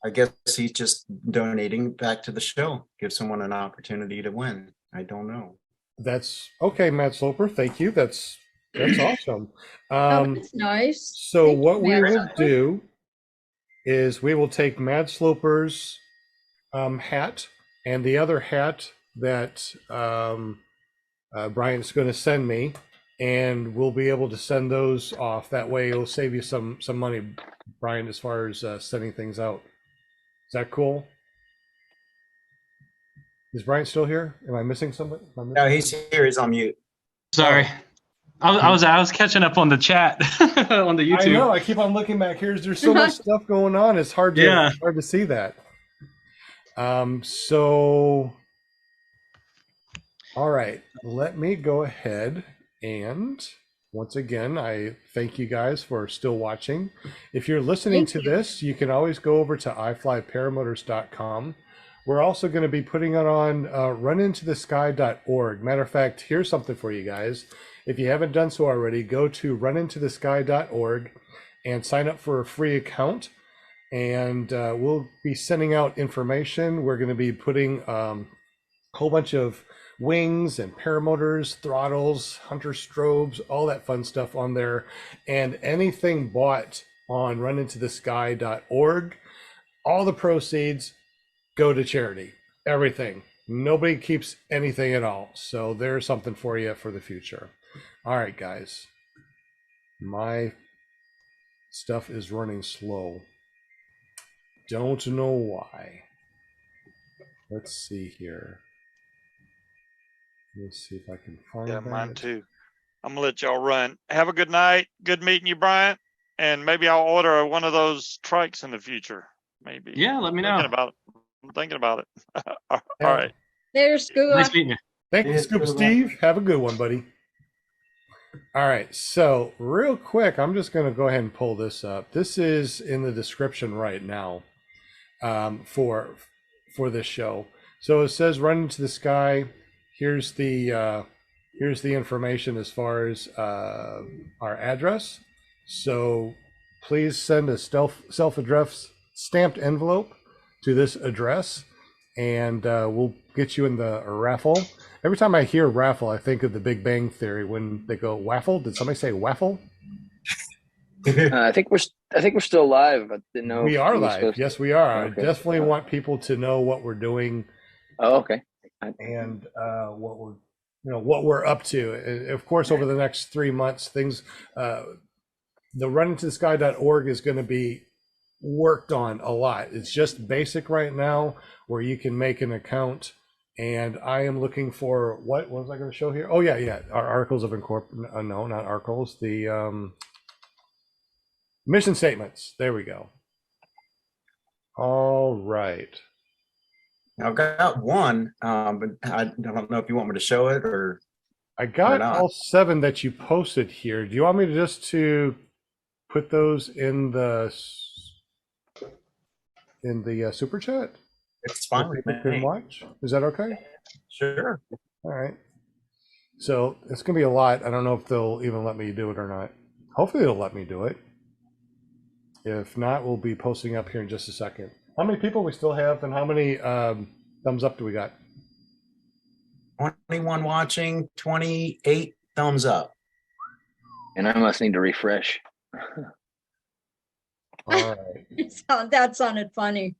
I guess he's just donating back to the show. Give someone an opportunity to win. I don't know. That's okay, Mad Sloper. Thank you. That's awesome. That's nice. So Thank what you, we Mad will Sloper. do is we will take Mad Sloper's hat and the other hat that Bryant's going to send me, and we'll be able to send those off. That way it'll save you some money, Bryant, as far as sending things out. Is that cool? Is Bryant still here? Am I missing somebody? No, he's here. He's on mute. Sorry. I was catching up on the chat on the YouTube. I know. I keep on looking back here. There's so much stuff going on. It's hard to see that. So, all right. Let me go ahead and once again, I thank you guys for still watching. If you're listening to this, you can always go over to iflyparamotors.com. We're also going to be putting it on runintothesky.org. Matter of fact, here's something for you guys. If you haven't done so already, go to runintothesky.org and sign up for a free account. And we'll be sending out information. We're going to be putting a whole bunch of wings and paramotors, throttles, hunter strobes, all that fun stuff on there. And anything bought on runintothesky.org, all the proceeds go to charity. Everything. Nobody keeps anything at all. So there's something for you for the future. All right, guys. My stuff is running slow. Don't know why. Let's see here. Let's see if I can find that. Mine too. I'm gonna let y'all run. Have a good night. Good meeting you, Bryant. And maybe I'll order one of those trikes in the future. Maybe. Yeah, let me know. I'm thinking about it. All right. There's Scuba. Nice meeting you. Thank you, Scuba Steve. Have a good one, buddy. All right, so real quick, I'm just going to go ahead and pull this up. This is in the description right now for this show. So it says "Run into the Sky." Here's the information as far as our address. So please send a self-addressed stamped envelope to this address, and we'll get you in the raffle. Every time I hear raffle, I think of the Big Bang Theory when they go waffle. Did somebody say waffle? I think we're still live. I didn't know we are live. Yes, we are. Okay. I definitely want people to know what we're doing. Oh, okay. And what we're up to. And of course, over the next 3 months, things. The runintothesky.org is going to be worked on a lot. It's just basic right now, where you can make an account. And I am looking for what was I going to show here? Oh yeah. Our articles of incorporation. No, not articles. The mission statements. There we go. All right. I've got one, but I don't know if you want me to show it or. I got all 7 that you posted here. Do you want me to just to put those in the super chat? It's fine with People can me. watch. Is that okay? Sure. All right. So it's gonna be a lot. I don't know if they'll even let me do it or not. Hopefully they'll let me do it. If not, we'll be posting up here in just a second. How many people we still have, and how many thumbs up do we got? 21 watching, 28 thumbs up. And I must need to refresh. All right. That sounded funny.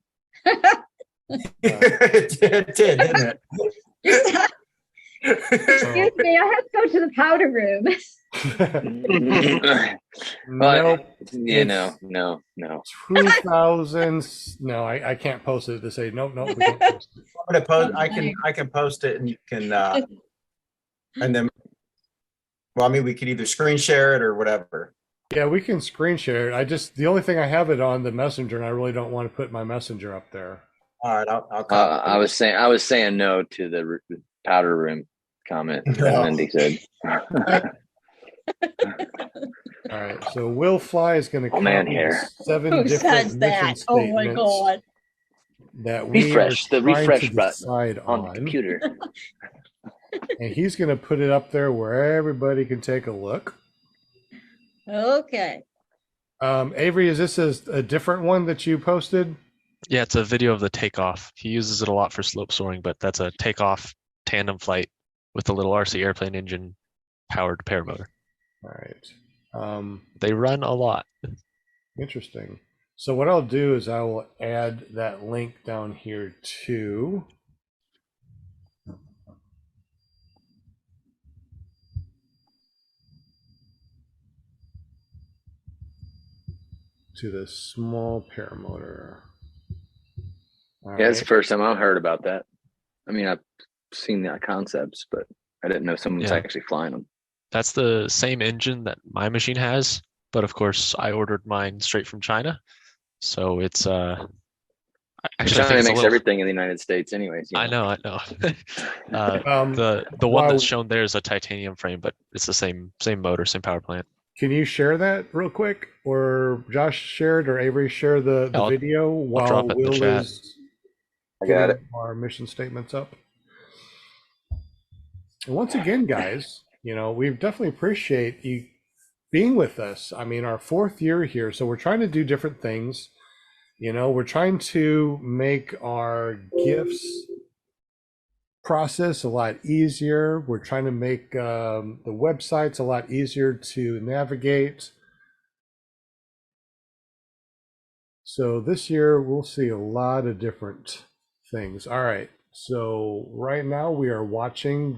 It did, didn't it? Excuse me, I have to go to the powder room. Nope. Yeah, no. 2000s. No, I can't post it to say nope. We can't post it. I'm gonna post. I can post it, and you can. And then, well, I mean, we could either screen share it or whatever. Yeah, we can screen share it. The only thing I have it on the messenger, and I really don't want to put my messenger up there. All right, I'll I was saying no to the powder room comment that Lindy said. All right, so Will Fly is going to come here. 7 Who different says mission that? Oh my statements God. that we refresh are the trying refresh to button decide on the computer. And he's going to put it up there where everybody can take a look. Okay. Avery, is this a different one that you posted? Yeah, it's a video of the takeoff. He uses it a lot for slope soaring, but that's a takeoff tandem flight with a little RC airplane engine powered paramotor. All right. They run a lot. Interesting. So what I'll do is I will add that link down here too. To the small paramotor. It's the first time I've heard about that. I mean, I've seen the concepts, but I didn't know someone's actually flying them. That's the same engine that my machine has, but of course I ordered mine straight from China. So it's China makes everything in the United States anyways. I know. The one that's shown there is a titanium frame, but it's the same motor, same power plant. Can you share that real quick, or Josh shared, or Avery share the video while Will is getting our mission statements up? And once again, guys, we definitely appreciate you being with us. I mean, our 4th year here, so we're trying to do different things. We're trying to make our gifts process a lot easier. We're trying to make the websites a lot easier to navigate. So this year we'll see a lot of different things. All right. So right now we are watching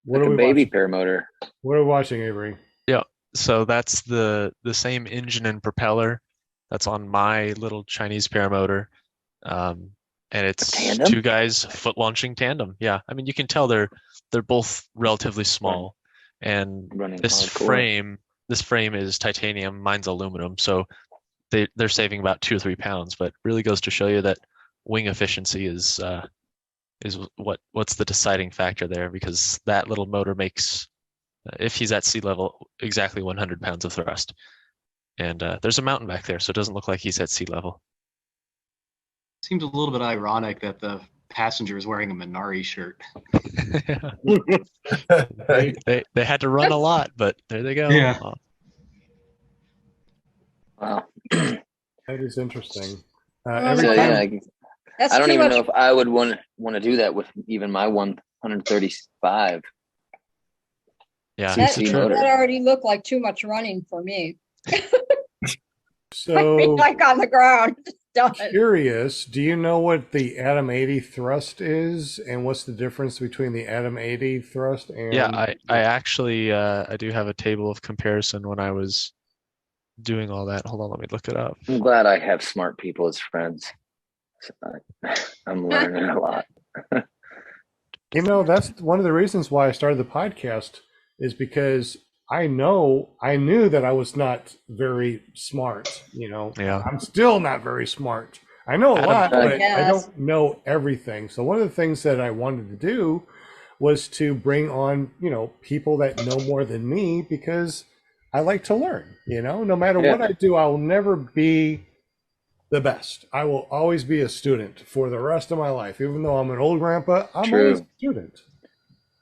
what are we baby watching? Paramotor. What are we watching, Avery? Yeah. So that's the same engine and propeller that's on my little Chinese paramotor. And it's two guys foot launching tandem. Yeah, I mean, you can tell they're both relatively small, and this frame is titanium. Mine's aluminum, so they're saving about 2 or 3 pounds. But really goes to show you that wing efficiency is what's the deciding factor there, because that little motor makes, if he's at sea level, exactly 100 pounds of thrust. And there's a mountain back there, so it doesn't look like he's at sea level. Seems a little bit ironic that the passenger is wearing a Minari shirt. they had to run a lot, but there they go. Yeah. Wow. That is interesting. I don't even know if I would want to do that with even my 135. Yeah, that already looked like too much running for me. So like on the ground. Curious, do you know what the Atom 80 thrust is, and what's the difference between the Atom 80 thrust and? Yeah, I actually I do have a table of comparison when I was doing all that. Hold on, let me look it up. I'm glad I have smart people as friends. I'm learning a lot. That's one of the reasons why I started the podcast, is because I knew that I was not very smart, Yeah. I'm still not very smart. I know a lot, but I don't know everything. So one of the things that I wanted to do was to bring on, people that know more than me, because I like to learn, no matter what I do, I will never be the best. I will always be a student for the rest of my life. Even though I'm an old grandpa, I'm always a student.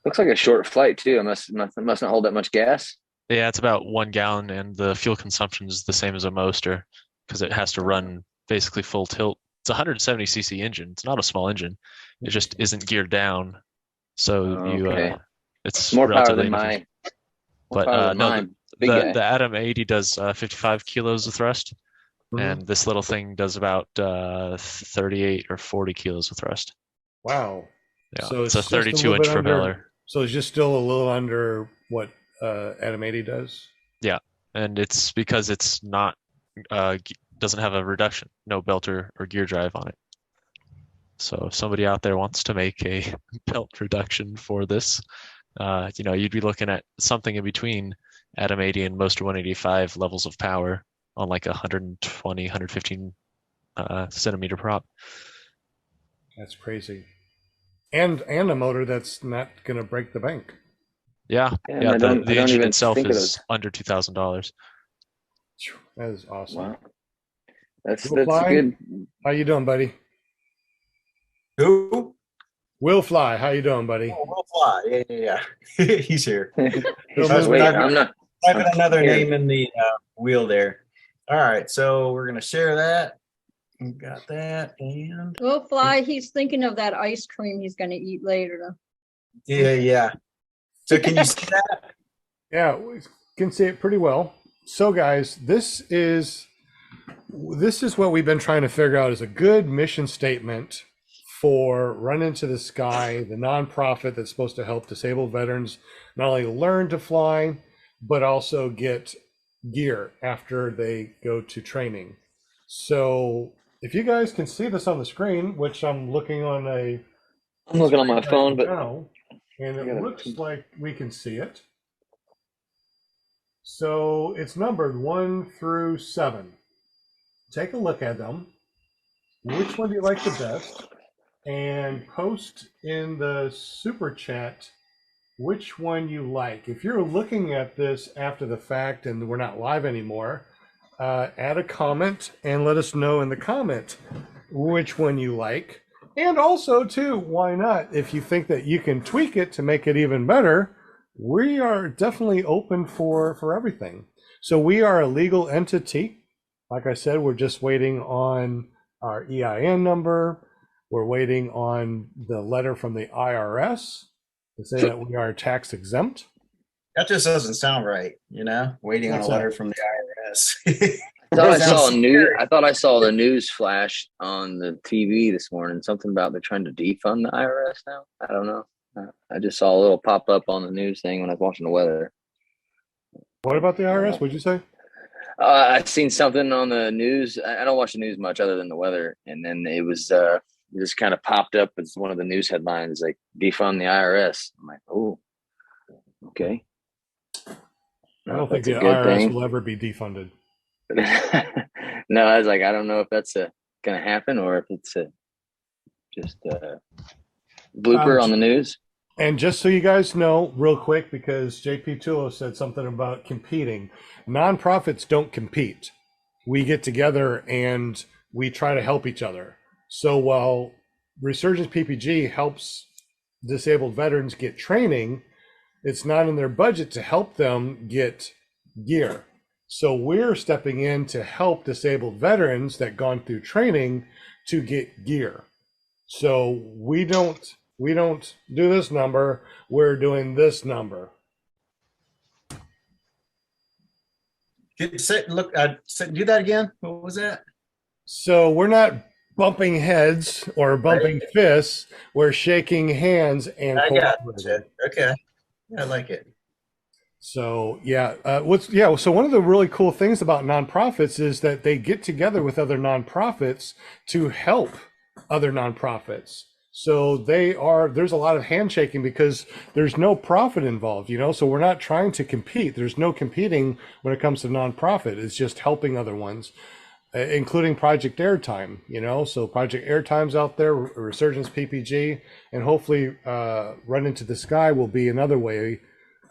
Looks like a short flight too. It must not hold that much gas. Yeah, it's about 1 gallon, and the fuel consumption is the same as a Moster because it has to run basically full tilt. It's a 170cc engine. It's not a small engine. It just isn't geared down. So it's more power than mine. But no, the Atom 80 does 55 kilos of thrust. And this little thing does about 38 or 40 kilos of thrust. Wow. Yeah, so it's a 32-inch propeller. So it's just still a little under what Atom 80 does? Yeah, and it's because it's not doesn't have a reduction, no belt or gear drive on it. So if somebody out there wants to make a belt reduction for this, you'd be looking at something in between Atom 80 and Moster 185 levels of power on like 120, 115 centimeter prop. That's crazy. And a motor that's not going to break the bank. Yeah. The engine itself is under $2,000. That is awesome. Wow. That's good. How you doing, buddy? Who? Will Fly. How you doing, buddy? Oh, Will Fly. Yeah. He's here. I'm not typing another name in the wheel there. All right, so we're gonna share that. We got that, and Will Fly. He's thinking of that ice cream he's going to eat later. Yeah. So can you see that? Yeah, we can see it pretty well. So, guys, this is what we've been trying to figure out is a good mission statement for Run Into the Sky, the nonprofit that's supposed to help disabled veterans not only learn to fly, but also get gear after they go to training. So if you guys can see this on the screen, which I'm looking on my phone, but now, and it looks like we can see it. So it's numbered 1 through 7. Take a look at them. Which one do you like the best? And post in the super chat which one you like. If you're looking at this after the fact and we're not live anymore, add a comment and let us know in the comment which one you like. And also, too, why not? If you think that you can tweak it to make it even better, we are definitely open for everything. So we are a legal entity. Like I said, we're just waiting on our EIN number. We're waiting on the letter from the IRS to say that we are tax exempt. That just doesn't sound right, waiting on a letter from the IRS. I thought I saw the news flash on the TV this morning, something about they're trying to defund the IRS now. I don't know. I just saw a little pop up on the news thing when I was watching the weather. What about the IRS? What'd you say? I've seen something on the news. I don't watch the news much other than the weather. And then it was just kind of popped up as one of the news headlines, like defund the IRS. I'm like, oh, okay. I don't think the IRS will ever be defunded. No, I was like, I don't know if that's going to happen or if it's just a blooper on the news. And just so you guys know, real quick, because JP Tulo said something about competing, nonprofits don't compete. We get together and we try to help each other. So while Resurgence PPG helps disabled veterans get training, it's not in their budget to help them get gear. So we're stepping in to help disabled veterans that gone through training to get gear. So we don't do this number, we're doing this number. Do that again. What was that? So we're not bumping heads or bumping fists, we're shaking hands and cooperating. Okay. Yeah, I like it. So so one of the really cool things about nonprofits is that they get together with other nonprofits to help other nonprofits. So there's a lot of handshaking because there's no profit involved, so we're not trying to compete. There's no competing when it comes to nonprofit. It's just helping other ones. including Project Airtime, you know, so Project Airtime's out there, Resurgence PPG, and hopefully Run Into the Sky will be another way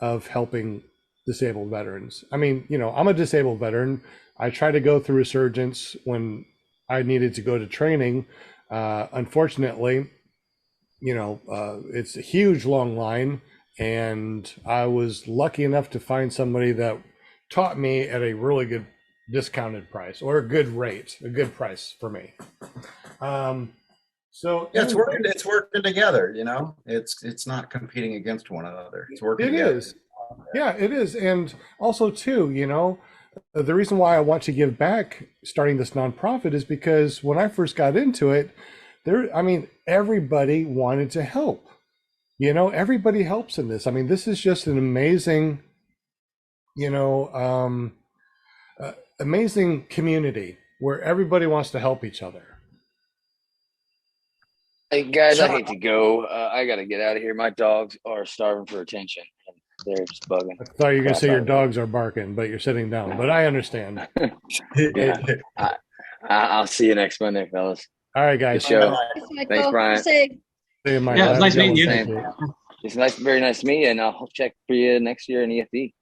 of helping disabled veterans. I mean, you know, I'm a disabled veteran. I try to go through Resurgence when I needed to go to training. Unfortunately, you know, it's a huge long line, and I was lucky enough to find somebody that taught me at a really good discounted price, or a good rate, a good price for me. So yeah, it's working together, you know. It's not competing against one another. It's working together. It is. Yeah, it is. And also too, you know, the reason why I want to give back starting this nonprofit is because when I first got into it, everybody wanted to help. You know, everybody helps in this. I mean, this is just an amazing, you know, amazing community where everybody wants to help each other. Hey guys, I hate to go. I got to get out of here. My dogs are starving for attention. They're just bugging. I thought you were going to say your dogs are barking, but you're sitting down. But I understand. Yeah. I'll see you next Monday, fellas. All right, guys. Good show. Thanks, Brian. Yeah, it's nice meeting you. It's very nice to meet you, and I'll check for you next year in EFD.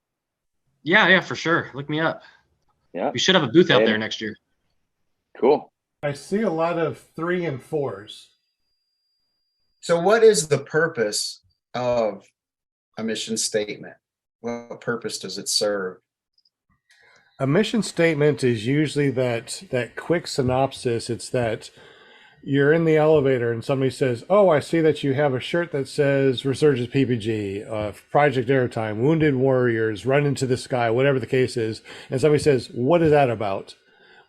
Yeah, for sure. Look me up. Yeah. We should have a booth out there next year. Cool. I see a lot of 3 and 4s. So what is the purpose of a mission statement? What purpose does it serve? A mission statement is usually that quick synopsis. It's that you're in the elevator and somebody says, oh, I see that you have a shirt that says Resurgence PPG, Project Airtime, Wounded Warriors, Run Into the Sky, whatever the case is. And somebody says, what is that about?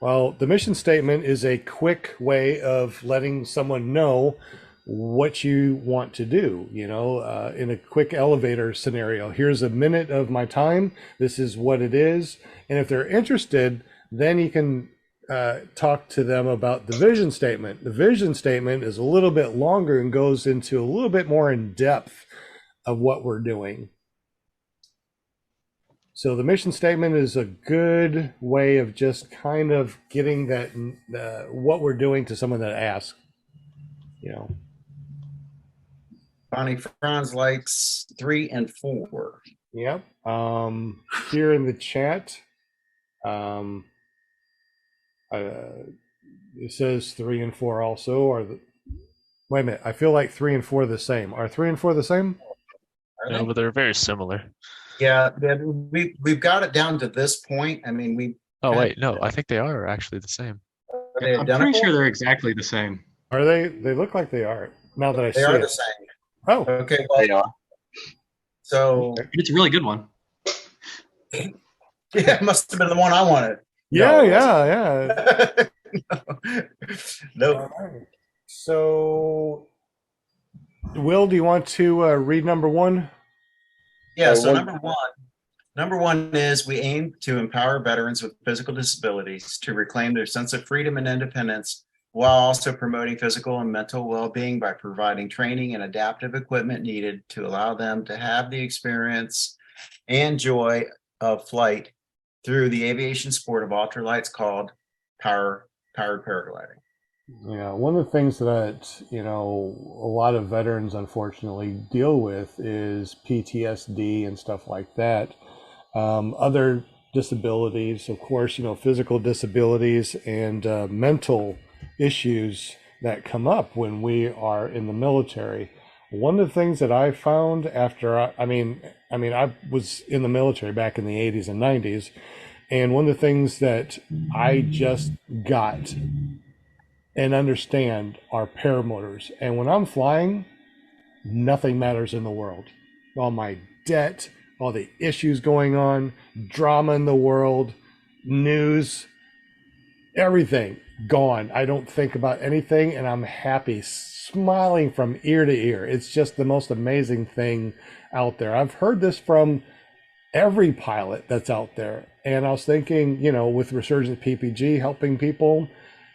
Well, the mission statement is a quick way of letting someone know what you want to do, you know, in a quick elevator scenario. Here's a minute of my time. This is what it is. And if they're interested, then you can talk to them about the vision statement. The vision statement is a little bit longer and goes into a little bit more in depth of what we're doing. So the mission statement is a good way of just kind of getting that what we're doing to someone that asks, you know. Bonnie Franz likes 3 and 4. Yep. Here in the chat, it says 3 and 4 also. Wait a minute. I feel like 3 and 4 are the same. Are 3 and 4 the same? No, but they're very similar. Yeah, we've got it down to this point. I mean, Oh wait, no, I think they are actually the same. I'm pretty sure they're exactly the same. Are they? They look like they are. Now that I see it. They are the same. Oh, okay. Well, they are. So it's a really good one. Yeah, it must have been the one I wanted. Yeah. No. Right. So, Will, do you want to read number 1? Yeah. So number one is we aim to empower veterans with physical disabilities to reclaim their sense of freedom and independence, while also promoting physical and mental well-being by providing training and adaptive equipment needed to allow them to have the experience and joy of flight through the aviation sport of ultralights called powered paragliding. Yeah, one of the things that, you know, a lot of veterans unfortunately deal with is PTSD and stuff like that. Other disabilities, of course, you know, physical disabilities and mental issues that come up when we are in the military. One of the things that I found after I was in the military back in the 80s and 90s, and one of the things that I just got and understand are paramotors. And when I'm flying, nothing matters in the world. All my debt, all the issues going on, drama in the world, news, everything gone. I don't think about anything, and I'm happy, smiling from ear to ear. It's just the most amazing thing out there. I've heard this from every pilot that's out there. And I was thinking, you know, with Resurgence PPG helping people,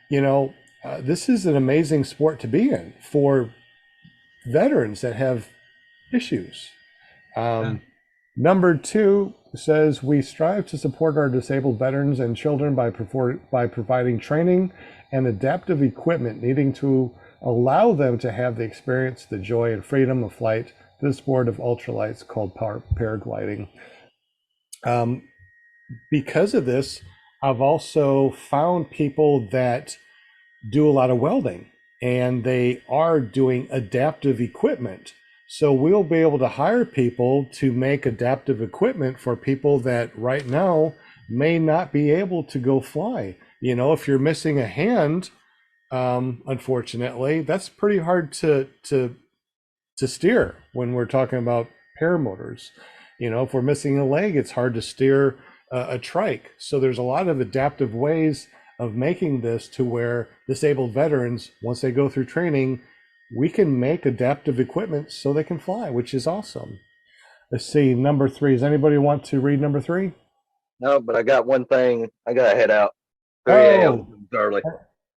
you know, this is an amazing sport to be in for veterans that have issues. Number 2, says, we strive to support our disabled veterans and children by providing training and adaptive equipment needing to allow them to have the experience, the joy, and freedom of flight to the sport of ultralights called paragliding. Because of this, I've also found people that do a lot of welding, and they are doing adaptive equipment. So we'll be able to hire people to make adaptive equipment for people that right now may not be able to go fly. You know, if you're missing a hand, unfortunately, that's pretty hard to steer when we're talking about paramotors. You know, if we're missing a leg, it's hard to steer a trike. So there's a lot of adaptive ways of making this to where disabled veterans, once they go through training, we can make adaptive equipment so they can fly, which is awesome. Let's see, number 3. Does anybody want to read number 3? No, but I got one thing. I got to head out. 3 a.m. early.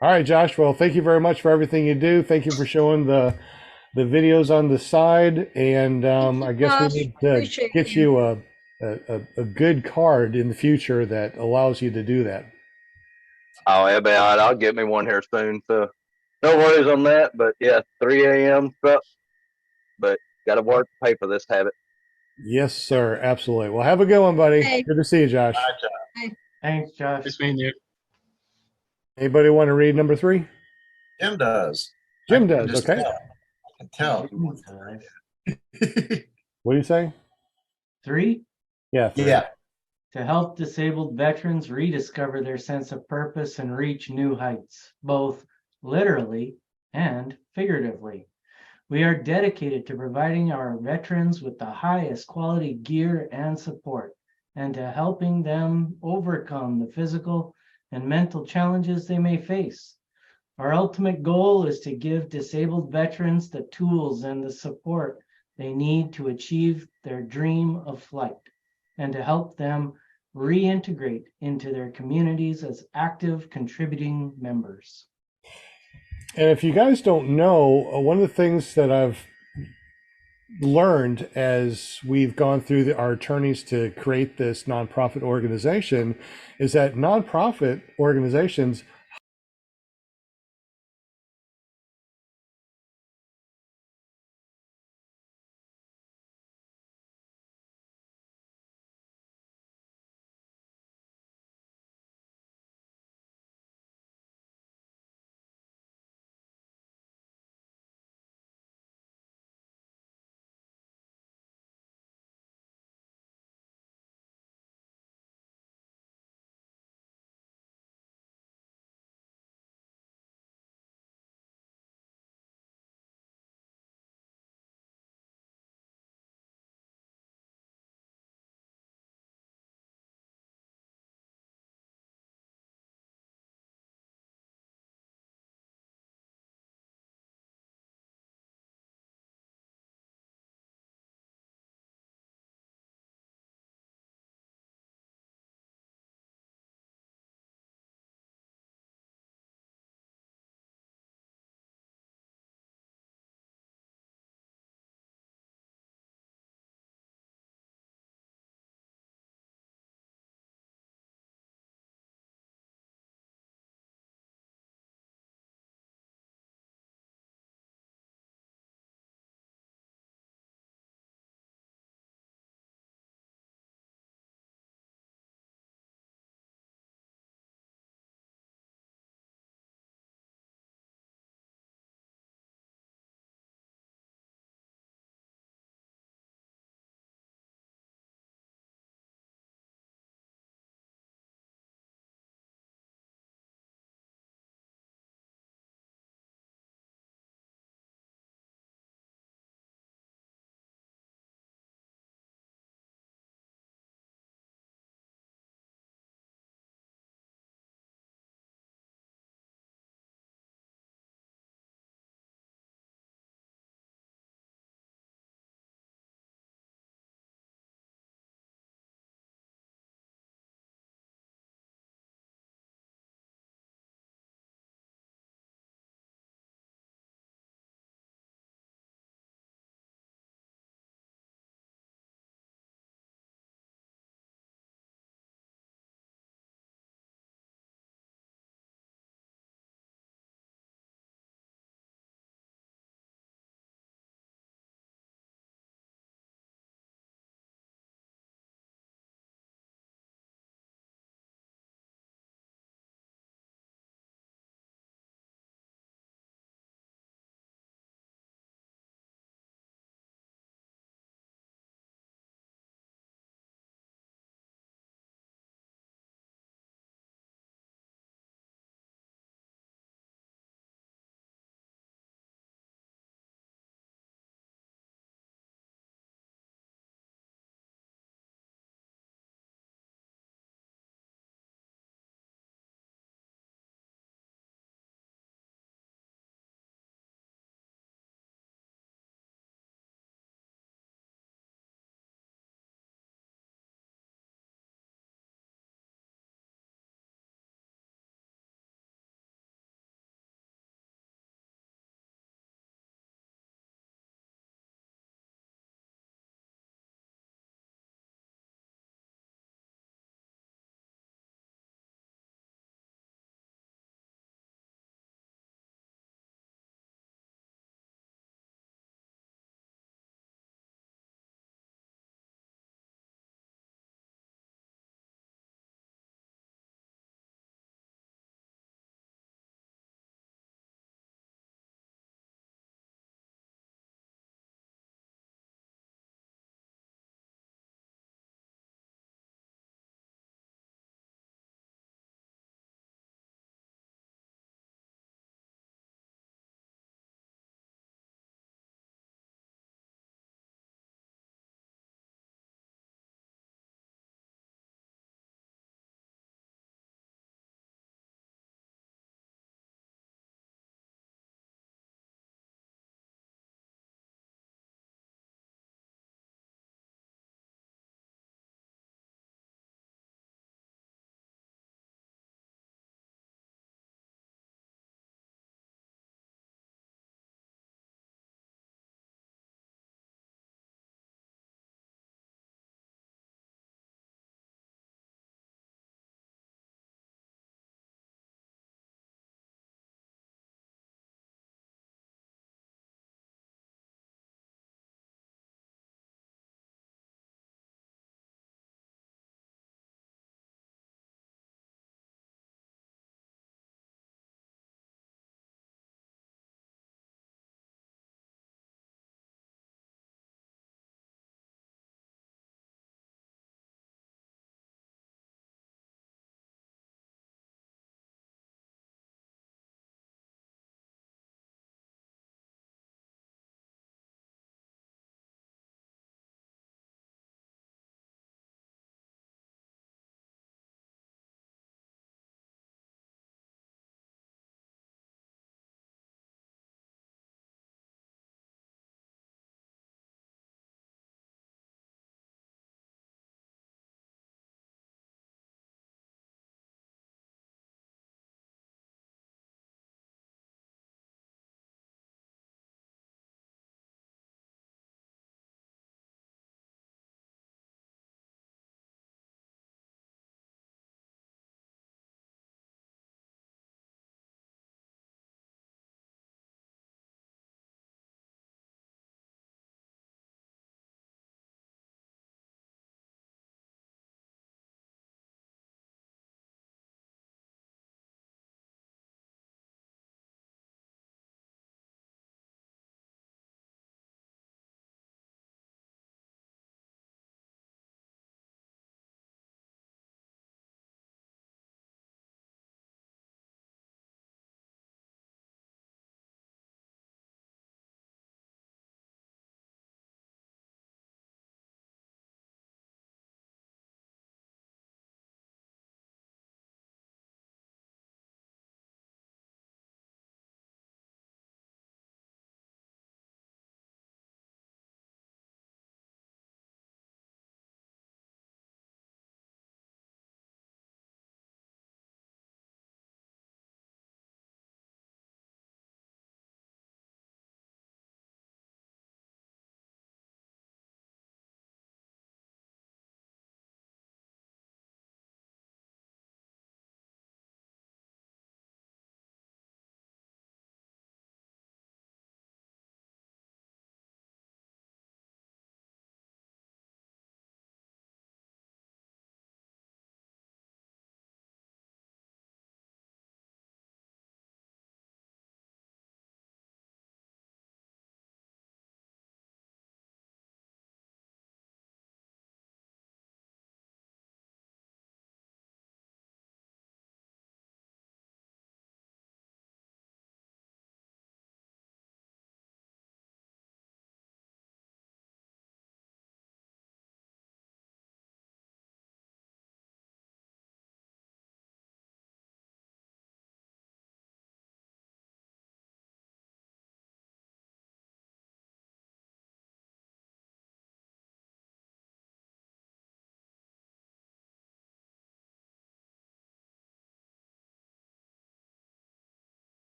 All right, Josh. Well, thank you very much for everything you do. Thank you for showing the videos on the side. And I guess we need to get you a good card in the future that allows you to do that. Oh, yeah, man, I'll get me one here soon. So no worries on that. But yeah, 3 a.m. stuff. But got to work to pay for this habit. Yes, sir. Absolutely. Well, have a good one, buddy. Hey. Good to see you, Josh. Bye, Josh. Thanks, Josh. Nice meeting you. Anybody want to read number 3? Jim does. Jim does. Okay. I can tell. What do you say? 3. Yeah. 3. Yeah. To help disabled veterans rediscover their sense of purpose and reach new heights, both literally and figuratively. We are dedicated to providing our veterans with the highest quality gear and support, and to helping them overcome the physical and mental challenges they may face. Our ultimate goal is to give disabled veterans the tools and the support they need to achieve their dream of flight, and to help them reintegrate into their communities as active contributing members. And if you guys don't know, one of the things that I've learned as we've gone through our attorneys to create this nonprofit organization is that nonprofit organizations